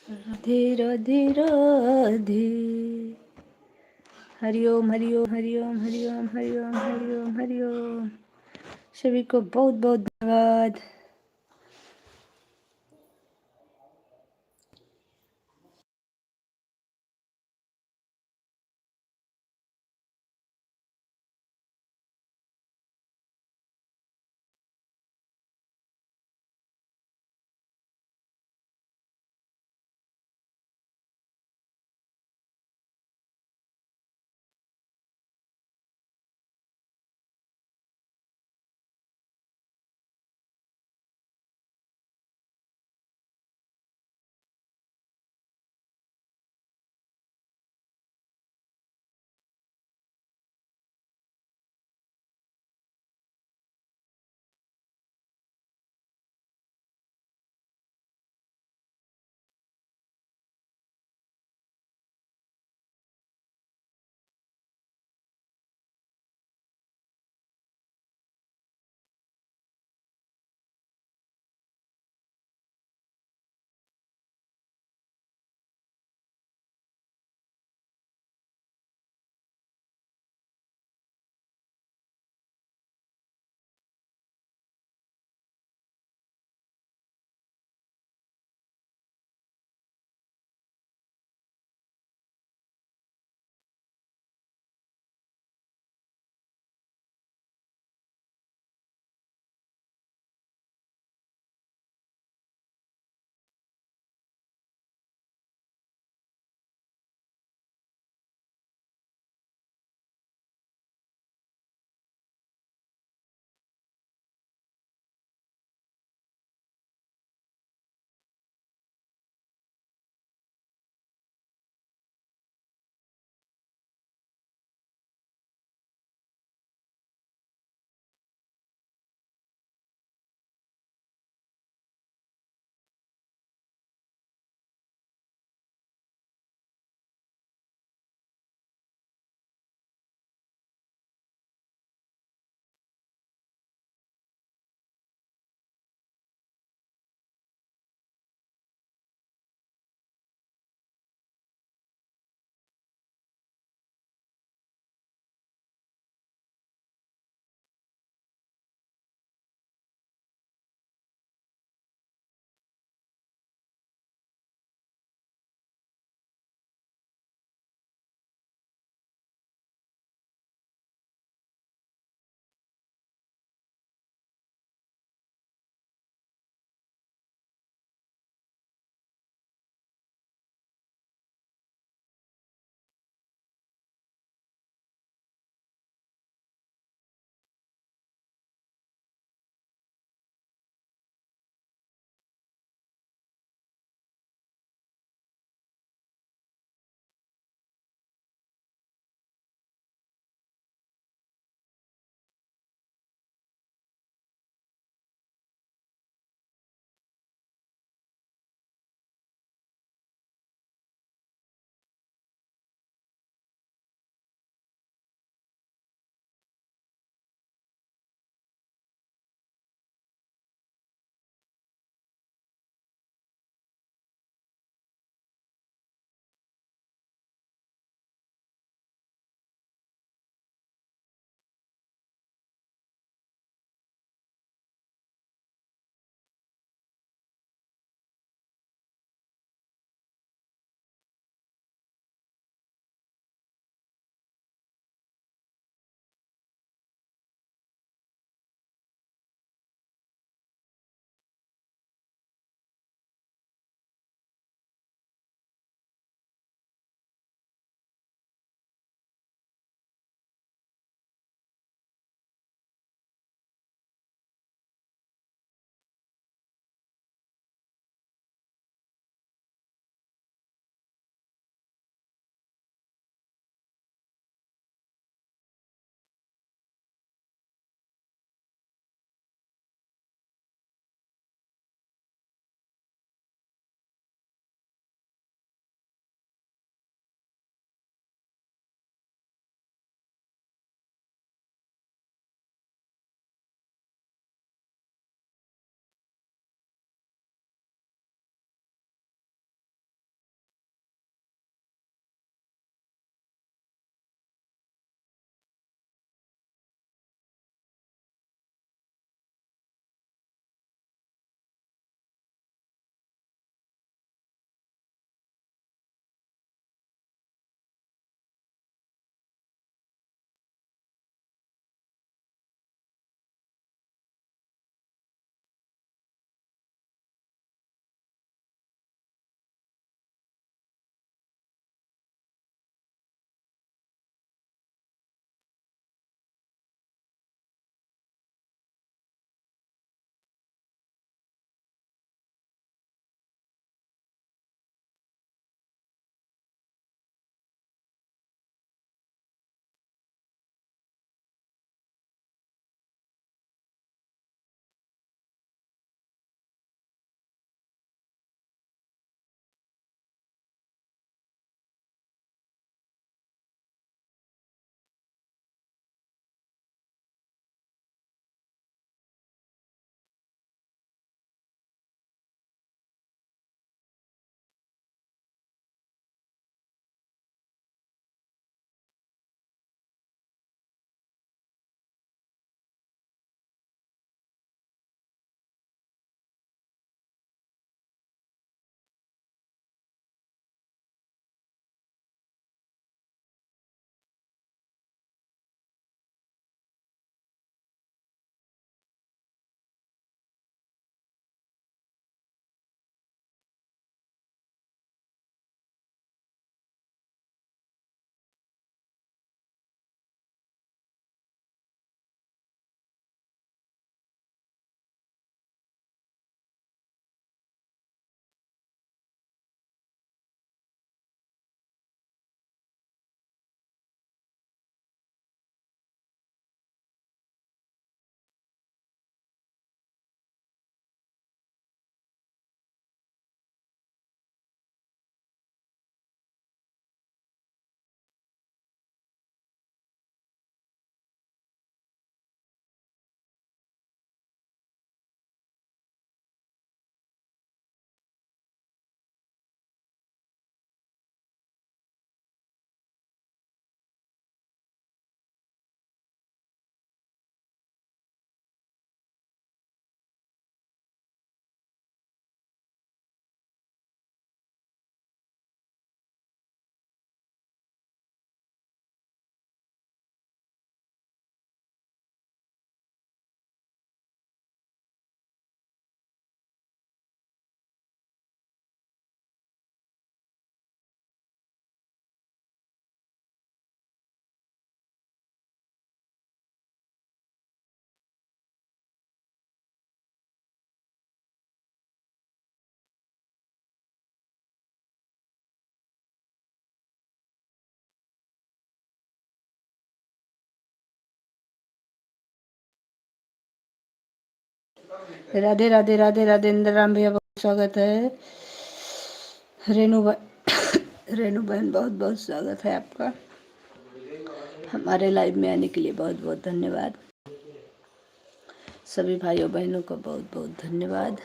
राधे राधे राधे। हरिओम हरिओम हरिओम हरिओम हरिओम हरिओम हरिओम। सभी को बहुत बहुत धन्यवाद। राधे राधे राधे राधे। इंद्र राम भैया बहुत स्वागत है। रेणु रेणु बहन बहुत बहुत स्वागत है आपका। हमारे लाइव में आने के लिए बहुत बहुत धन्यवाद। सभी भाइयों बहनों को बहुत बहुत धन्यवाद।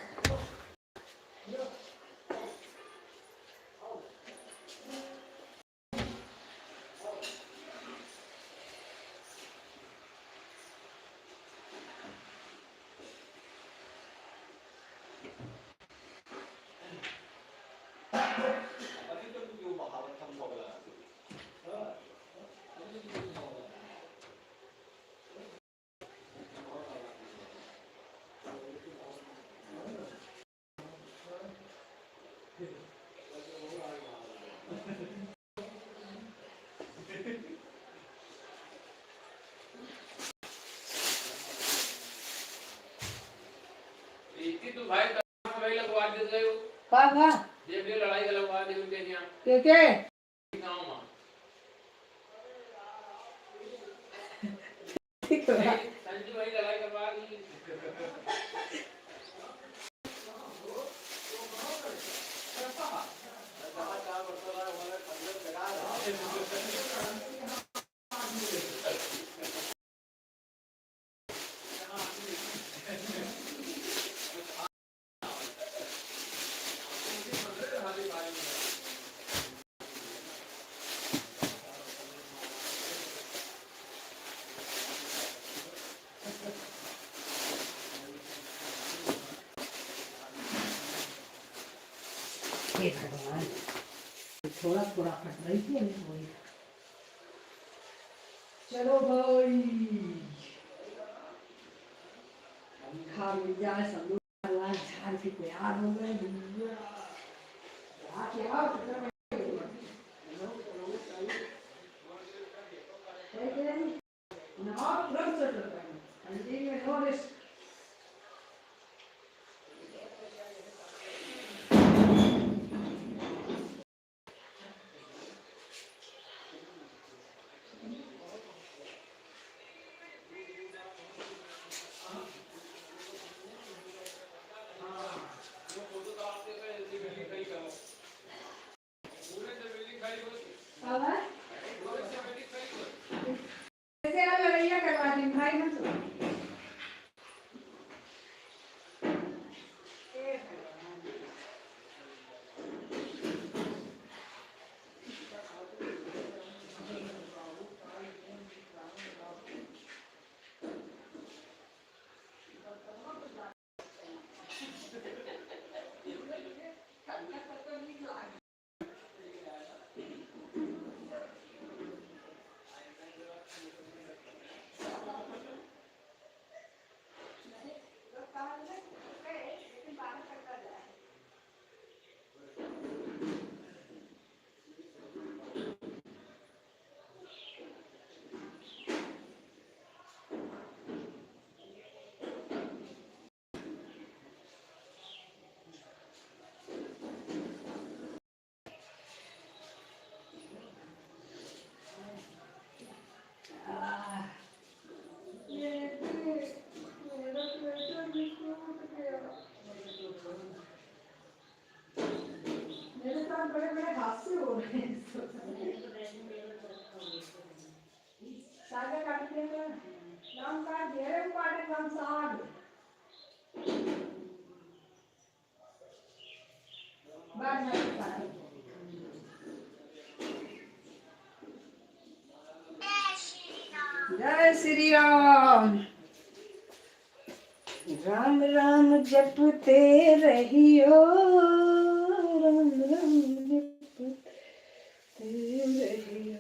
तू भाई लड़ाई लगवा दे गए हो का देख ले लड़ाई लगवा दे उनके यहां के गांव में संजू भाई लड़ाई करवा दी थोड़ा थोड़ा फट रही थी चलो भाई खा मिल जाए सब लोग झाड़ के तैयार हो गए। मेरे साथ बड़े बड़े हादसे हो रहे हैं। सागे काटते हैं नाम का घेरे काटे कम साग बाद में काटे। जय श्री राम। राम राम जपते रहियो राम राम जपते रहियो।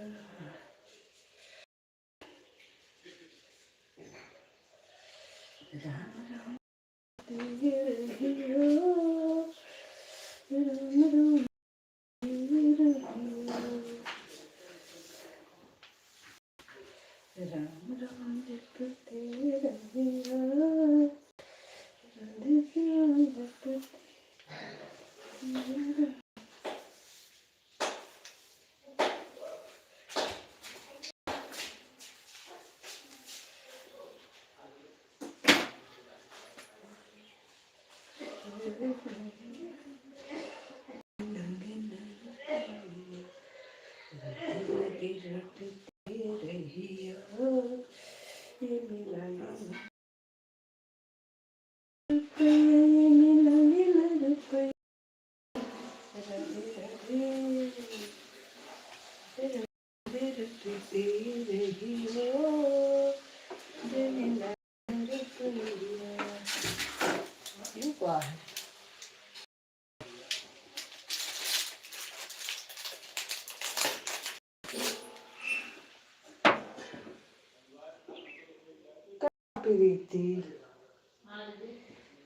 राम राम जपते रहियो राम राम रहियो राम राम जपते रहियो राम जपते रटती रहिया ये मिला मिला मिला रुपया राधे राधे राधे रटती रहिया ये मिला रुपया। ये क्या है? प्रीति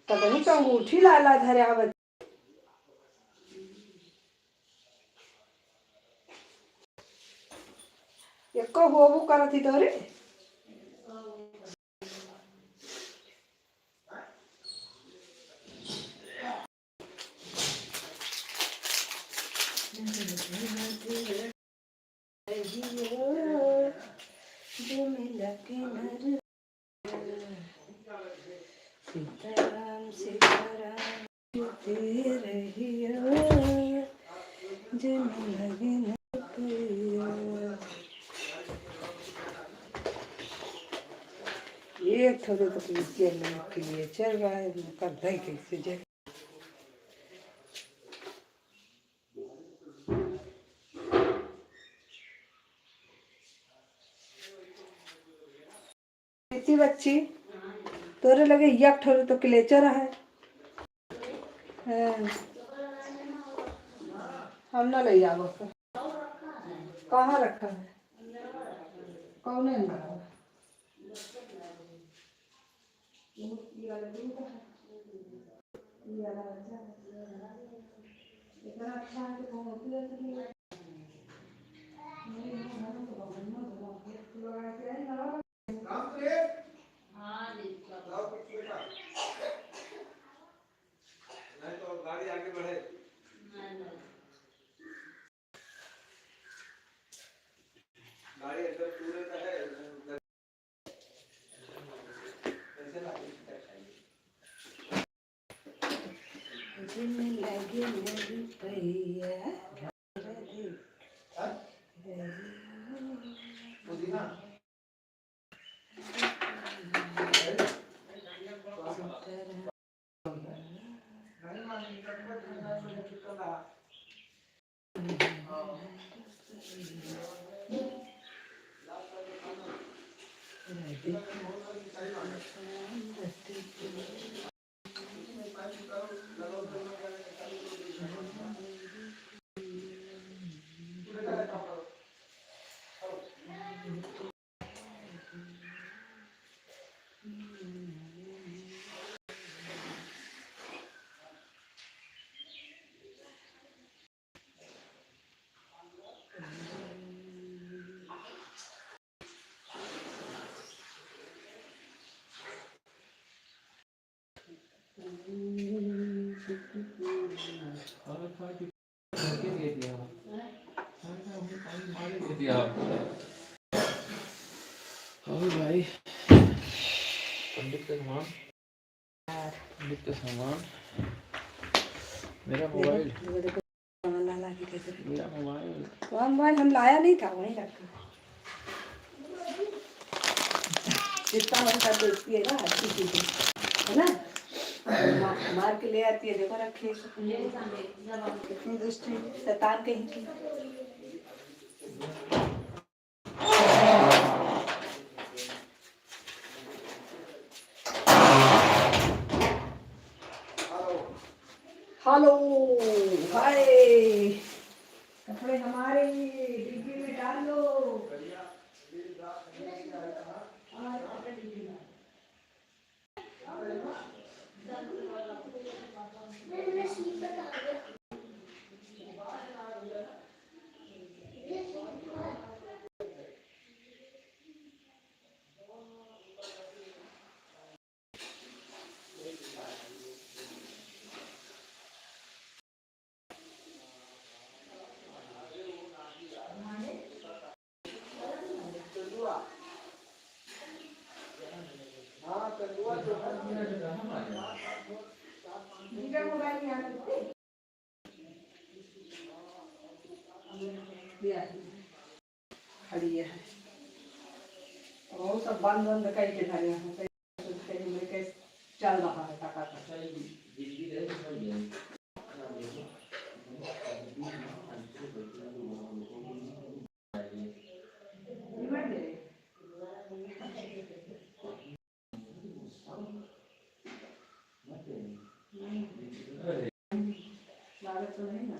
पता नहीं तो अंगूठी लाला धरे आवत एको होबू करती तोरे जो मिला के नर सीताराम सीताराम चलते रहिया जन लगे न पिया। एक थोड़े तो जेल के लिए चल रहा है करता ही कैसे जेल इतनी बच्ची तोरे लगे एक ठोरे तो क्लेचर है। हाँ। हम ना ले जाओ कहाँ रखा है कौन है इतना अच्छा है तो गाड़ी आगे बढ़े गाड़ी एकदम पूरे का है लगे मेरी पैया पुदीना भाई पंडित का सामान मेरा मोबाइल मेरा मोबाइल हम लाया नहीं था वहीं रखा जितना मन कर देती है ना अच्छी चीजें है ना मार के ले आती है देखो रखी कितनी दुष्ट है शैतान कहीं की। हेलो हाय कपड़े हमारे डिब्बी में डाल लो खड़ी है वो सब बंद बंद करके धरे हैं कहीं लेके चल रहा है टाका लागत तो नहीं ना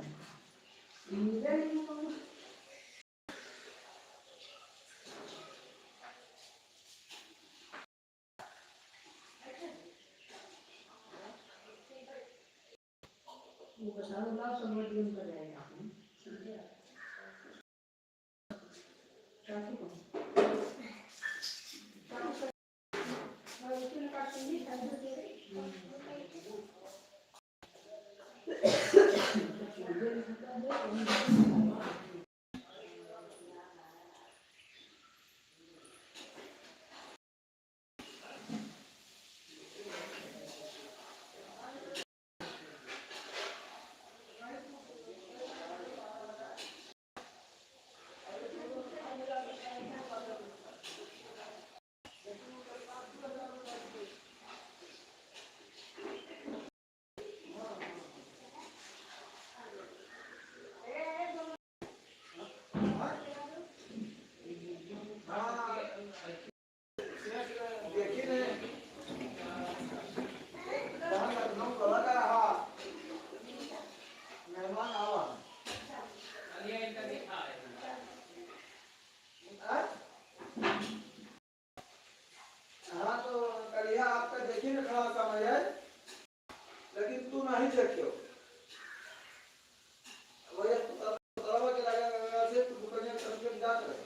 हाँ तो कलिया आपका देखिए ना खड़ा समय है, लेकिन तू नहीं देखियो वही तलवा के लगा से दुकान तरफ के जात रहे।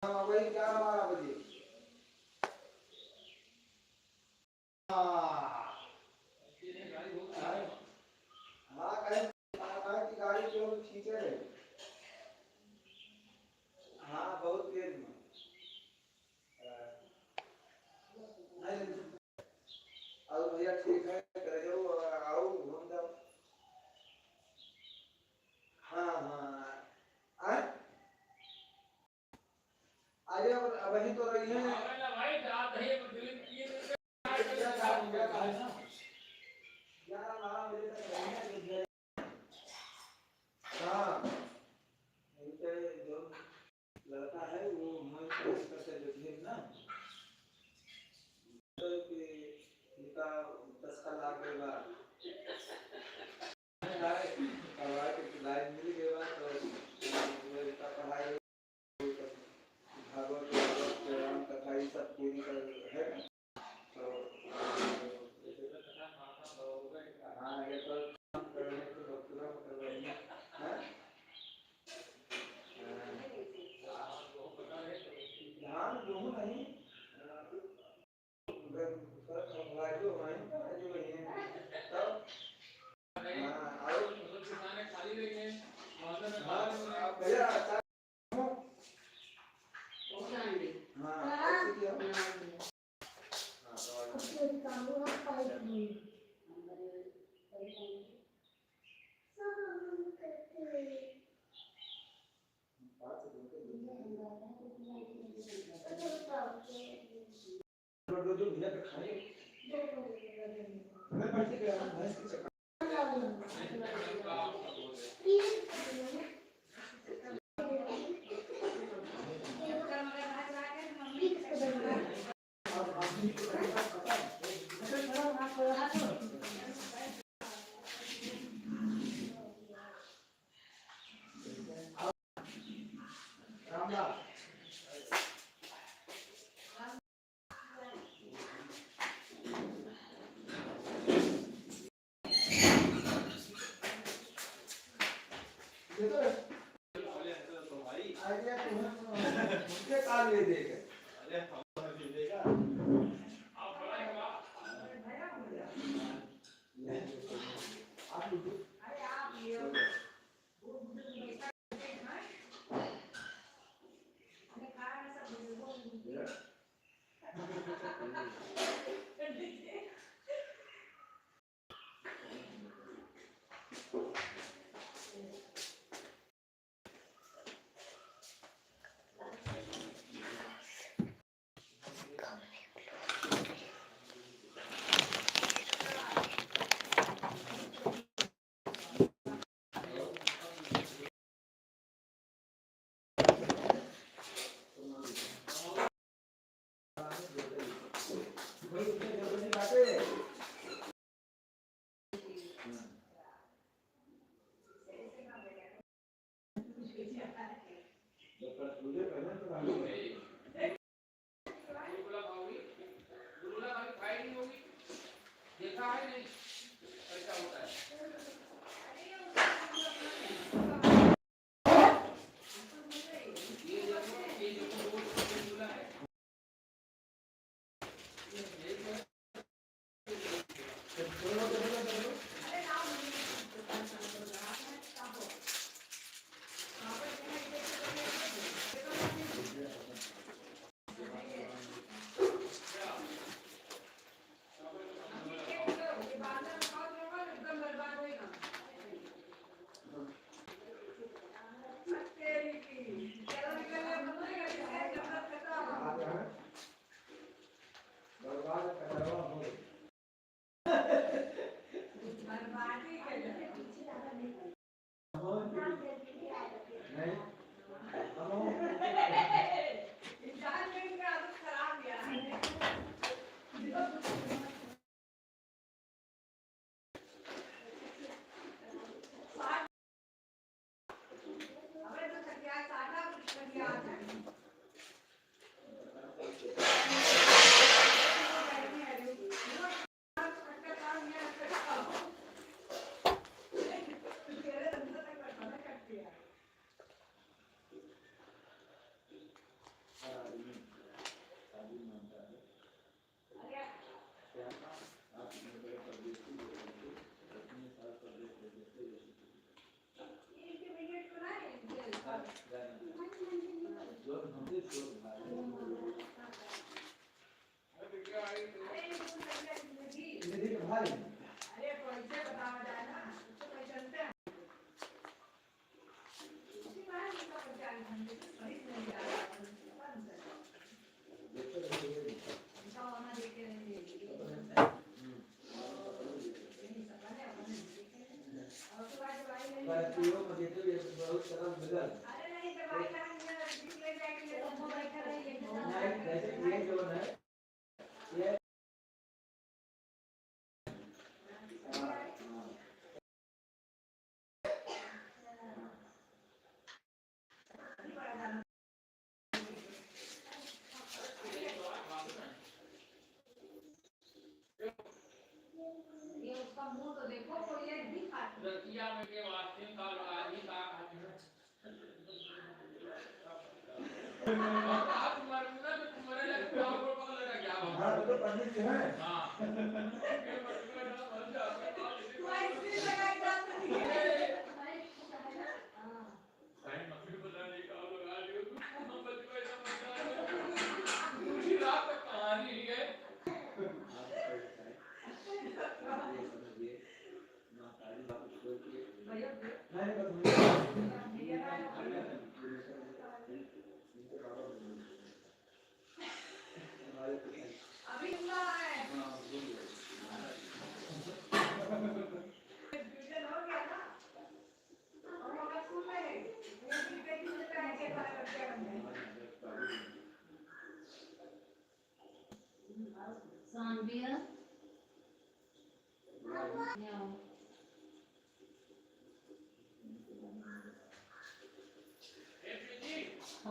हाँ वही 11-12 बजे। हाँ कहीं की गाड़ी जो खींचे रहे। हाँ बहुत तेज में नहीं और भैया ठीक है कर जाओ आओ घूम जाओ। हाँ हाँ आगे अब वही तो रही है 11-12 बजे तक रही है। हाँ इनके जो लड़का है वो मैं करते देखिए ना तो कि इनका 10 का लाख के बाद पढ़ाई के लाइन मिल गए बाद तो इनका पढ़ाई भागवत राम कथा ये सब पूरी कर है तो हाँ ये तो करने को डॉक्टर कर रही है ध्यान दोनों नहीं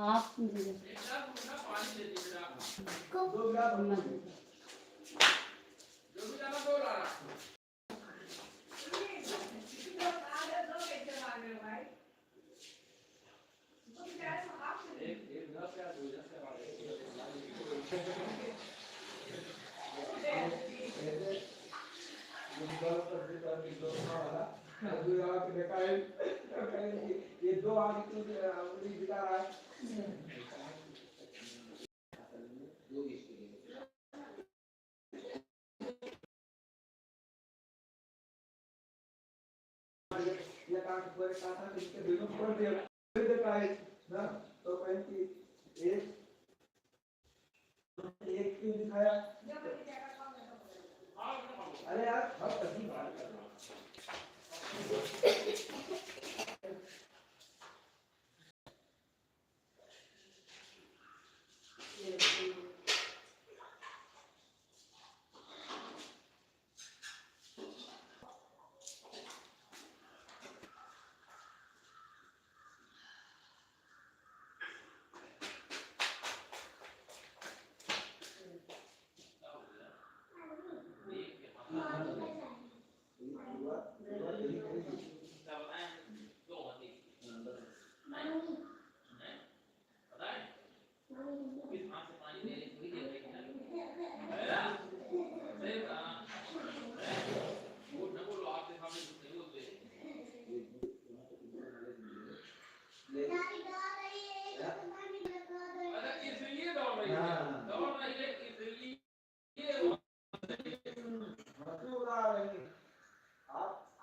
आप ये दो आगे क्यों दिखा रहा है? ये काम पूरे काटा इसके बिलों पर दिया देता है ना, तो कहीं की एक एक क्यों दिखाया? अरे यार बहुत अजीब बात कर रहा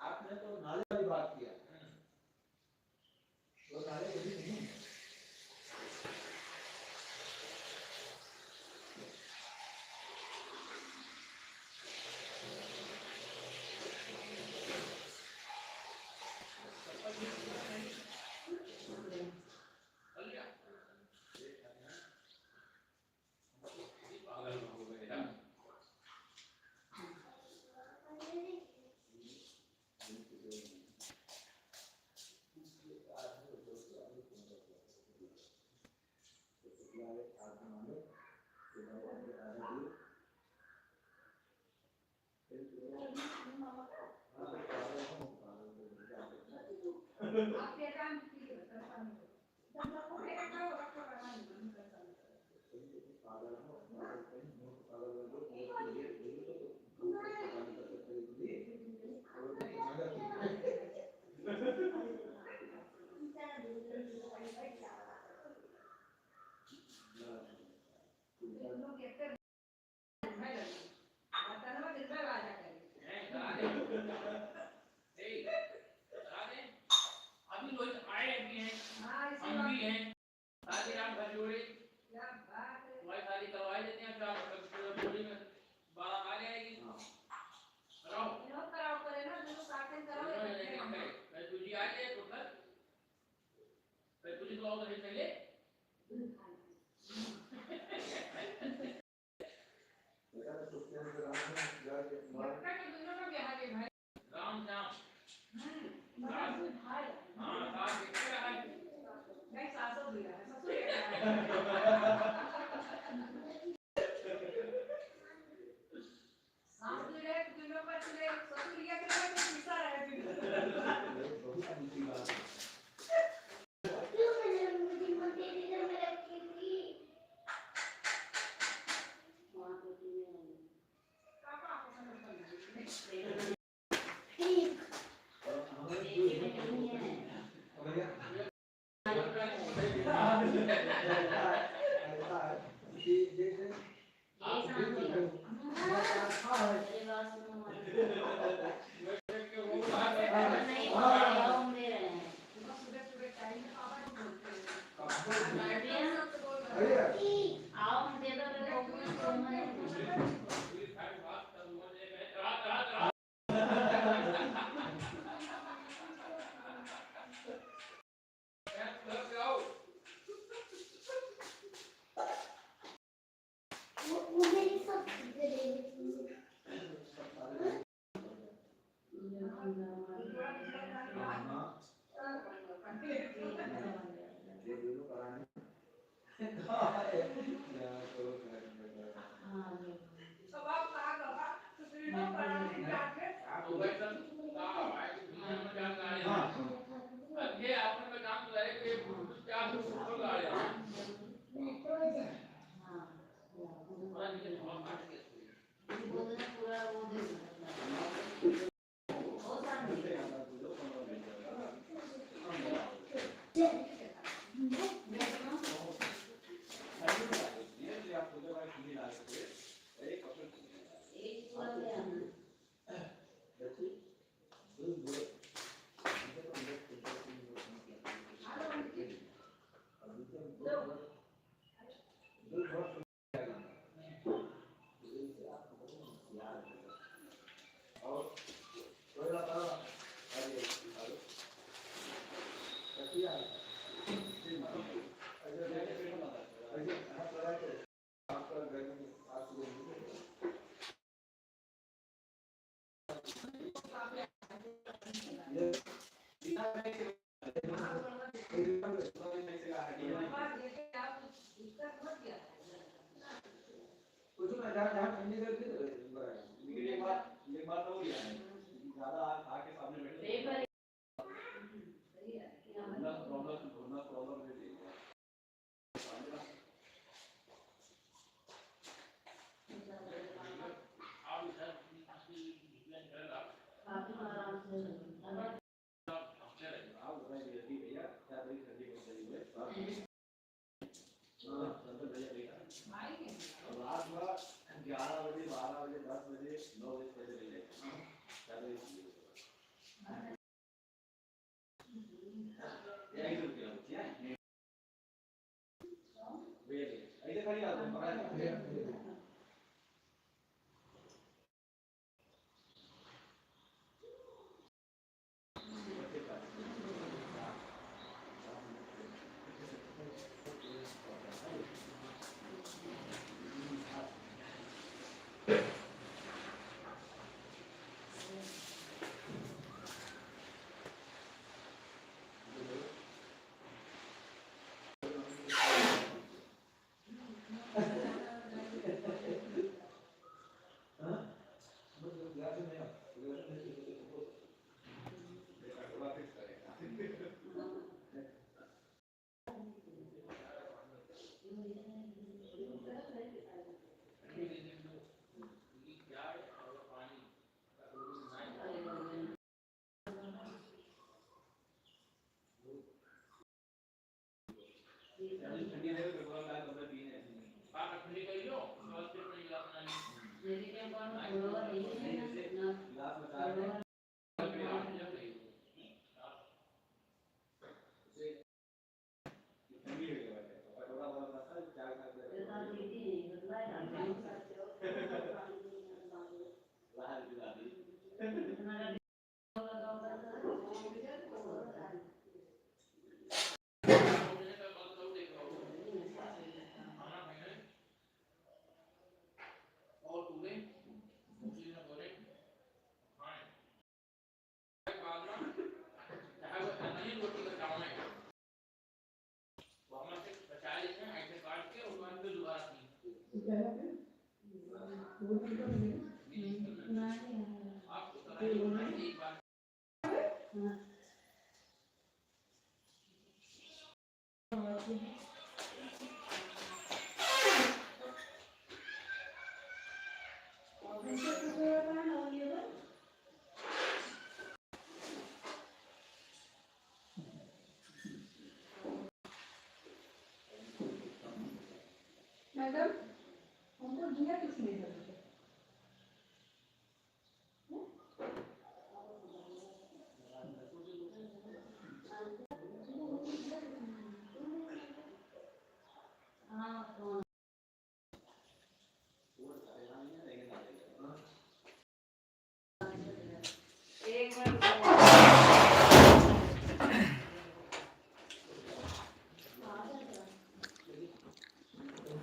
आपने तो नाले वाली बात किया, वो नाले कभी नहीं। क्यों मैंने मुझे मंदिर इधर में रखी थी? ठीक। वो मेरी सब चीजें ले लेती है।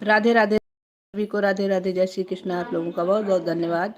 राधे राधे सभी को, राधे राधे, जय श्री कृष्ण। आप लोगों का बहुत बहुत धन्यवाद।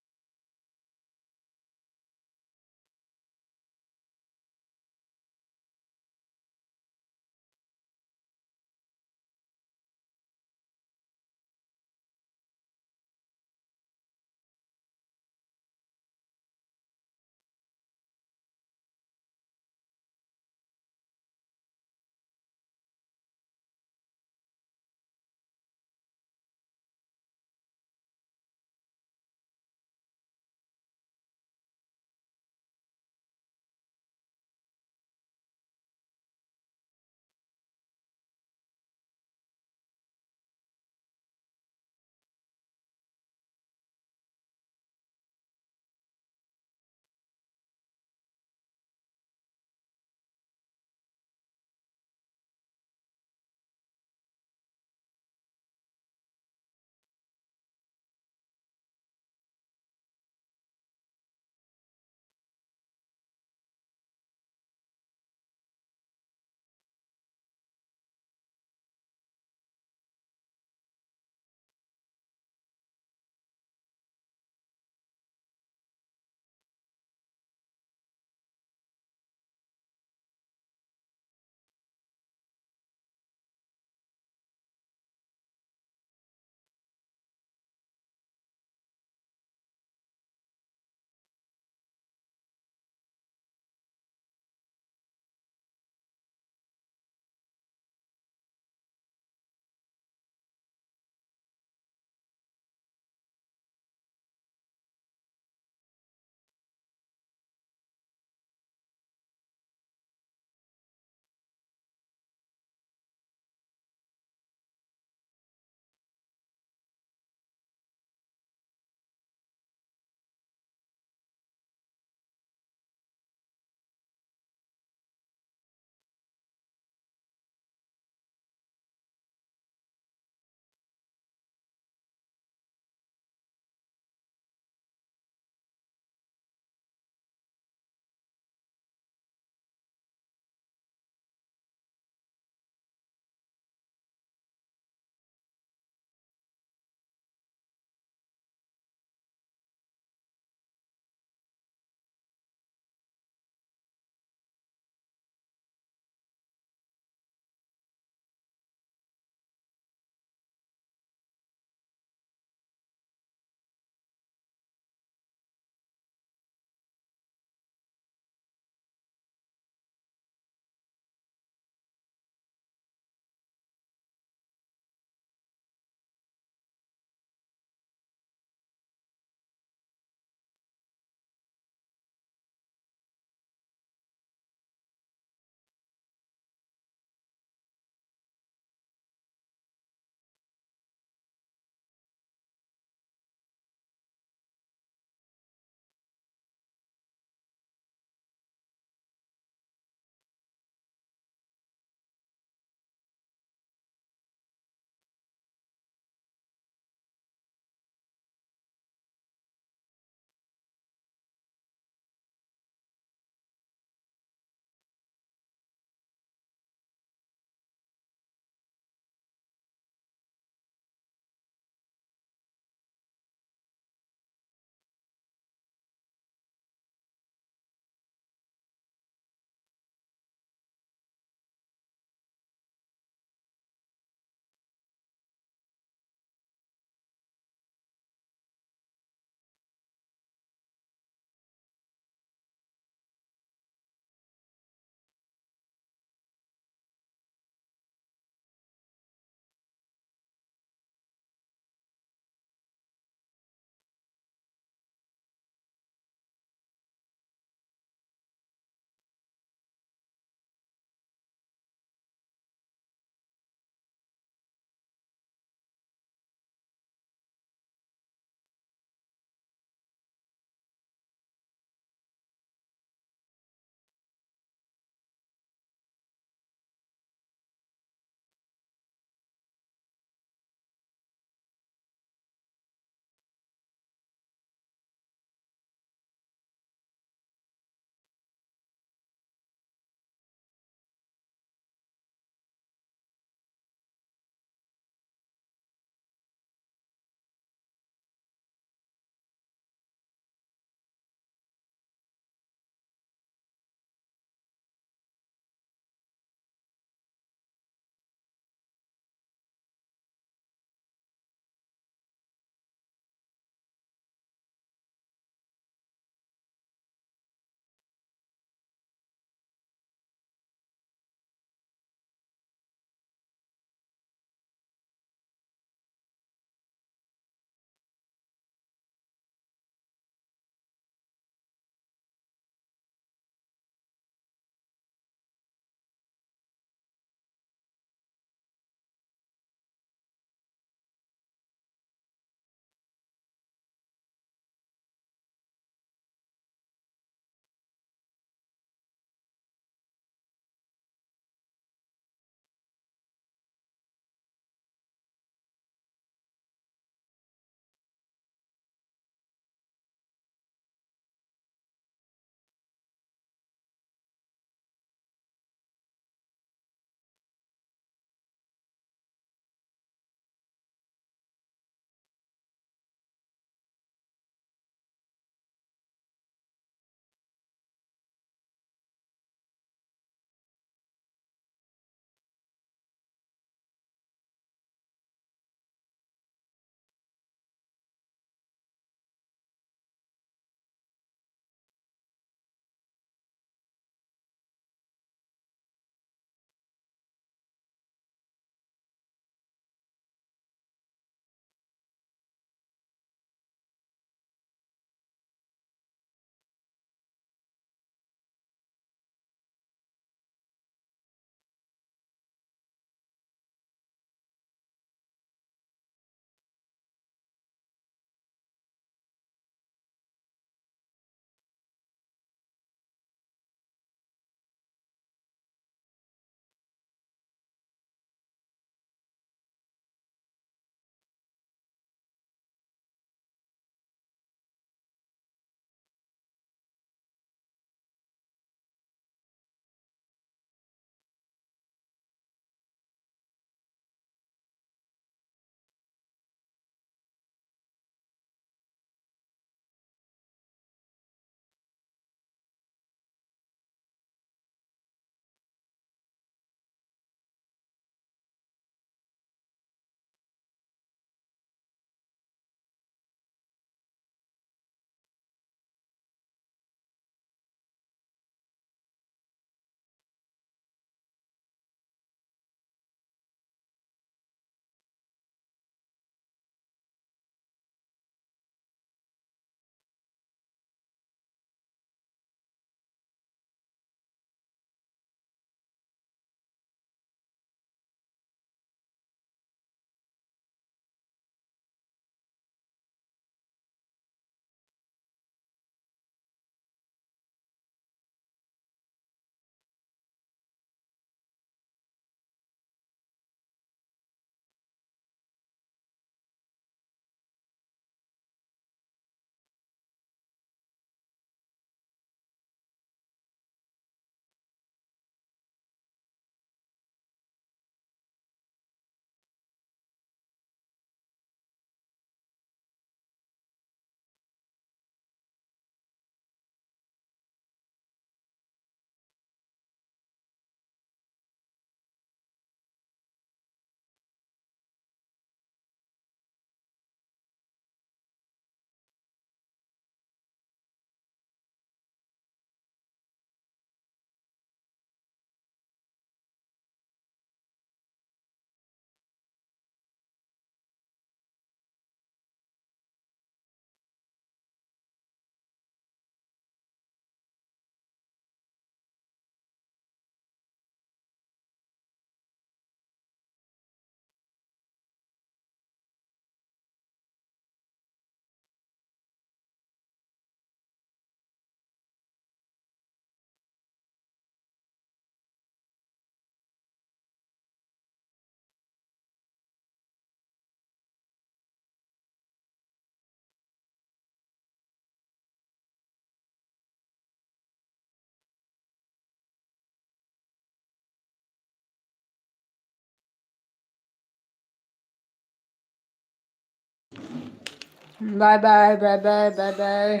Bye bye bye bye bye bye.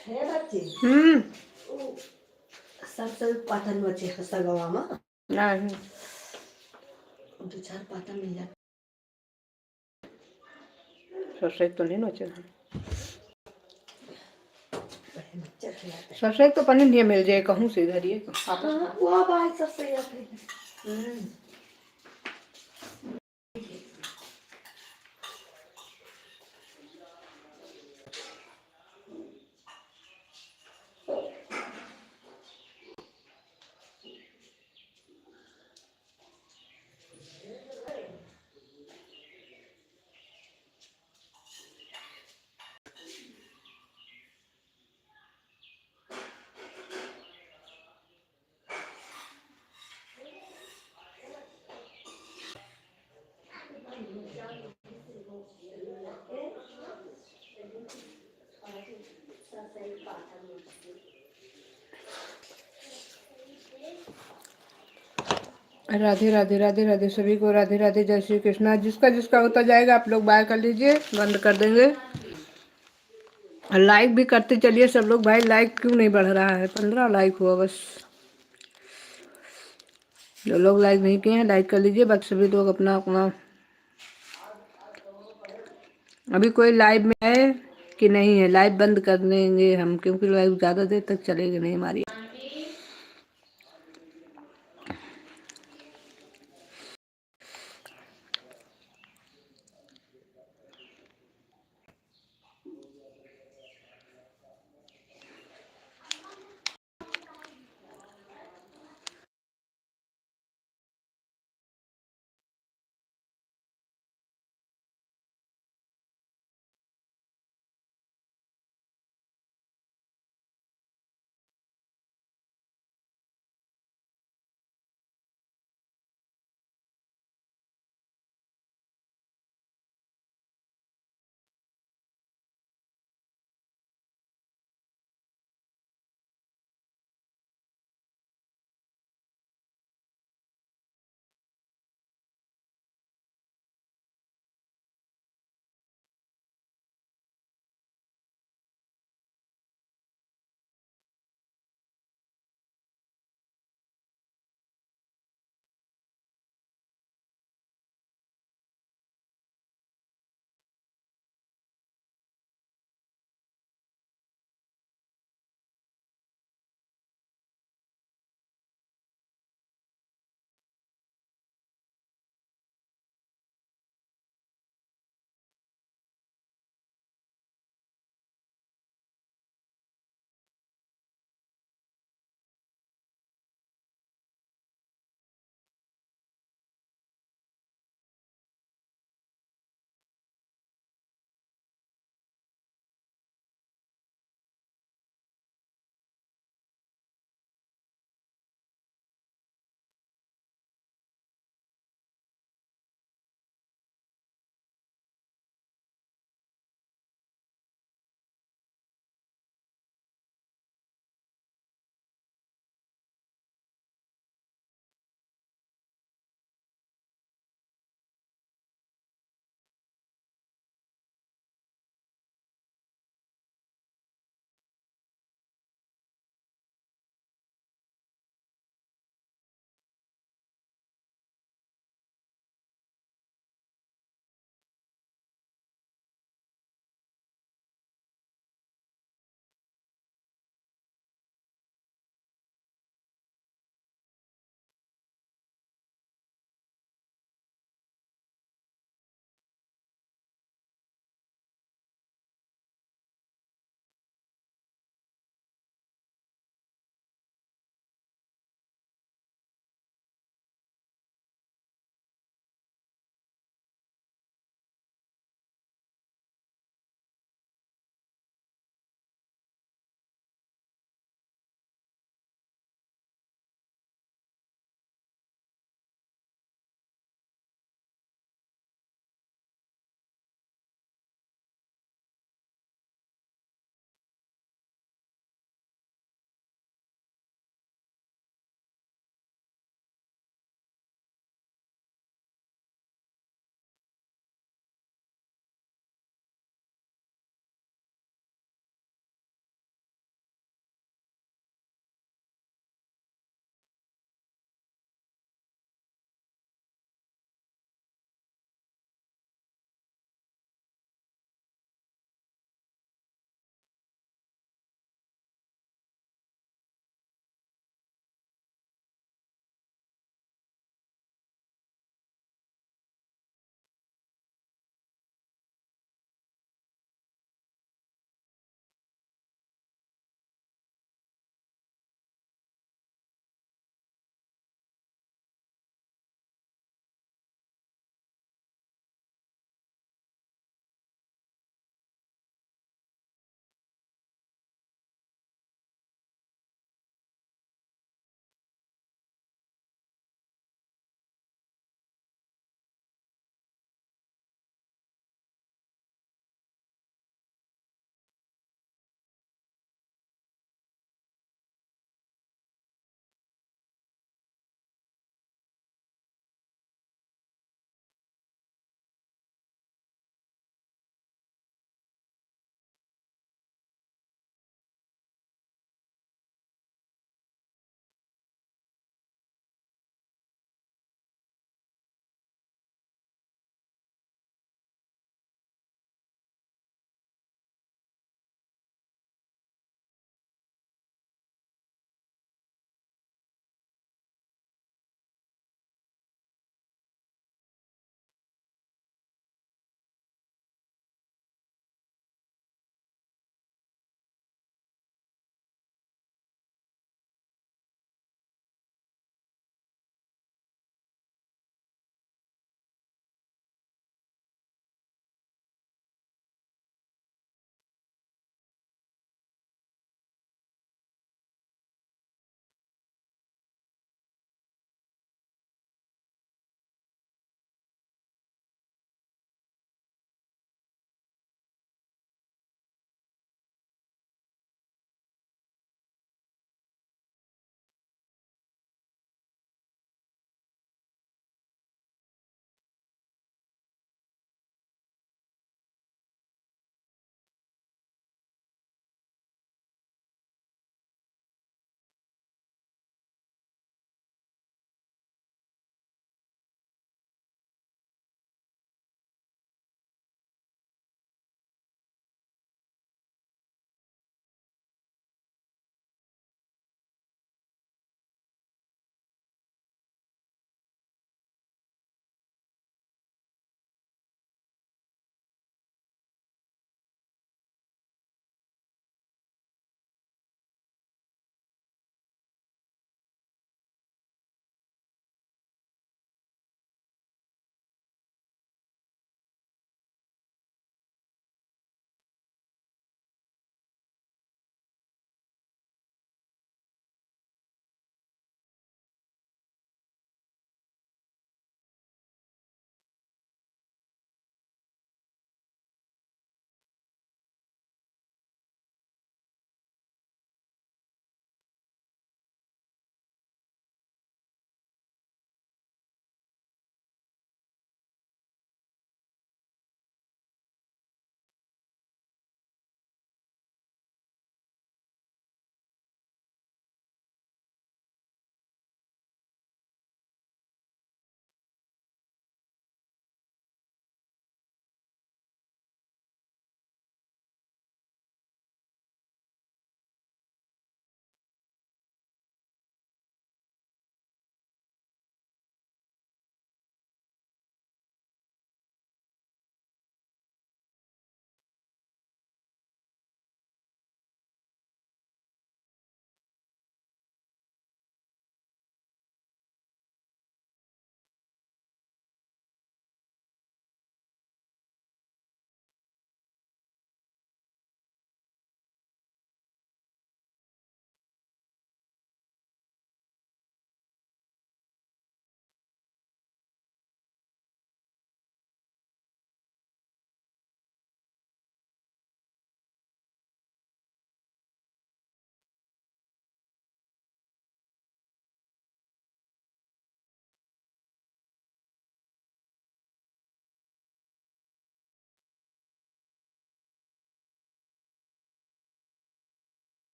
हे बच्चे हम्म। सब पातन बचे हंसा गवा में नहीं। 2-4 पाता मिल जाए सब्सक्राइब तो नहीं नोचे। बच्चा खिलाते सब्सक्राइब तो पनीर नहीं मिल जाए कहूँ से इधर ये हाँ वो बात सब सही है राधे राधे राधे राधे सभी को राधे राधे जय श्री कृष्णा। जिसका जिसका होता जाएगा आप लोग बाय कर लीजिए, बंद कर देंगे। लाइक भी करते चलिए सब लोग। भाई लाइक क्यों नहीं बढ़ रहा है? 15 लाइक हुआ बस। जो लोग लाइक नहीं किए हैं लाइक कर लीजिए। बाकी सभी लोग अपना अपना। अभी कोई लाइव में है कि नहीं है? लाइव बंद कर देंगे हम, क्योंकि लाइव ज़्यादा देर तक चलेगी नहीं हमारी।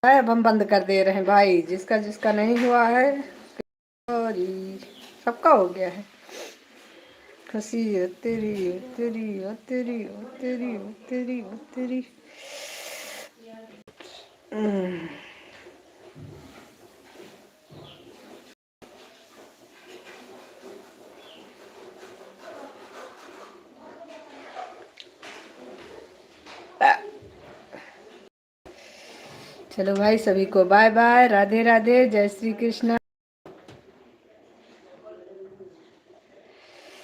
है। अब हम बंद कर दे रहे हैं भाई, जिसका जिसका नहीं हुआ है सॉरी, सबका हो गया है। खुशी हो तेरी, हो तेरी, हो तेरी, हो तेरी, हो तेरी, हो तेरी। चलो भाई, सभी को बाय बाय, राधे राधे, जय श्री कृष्ण।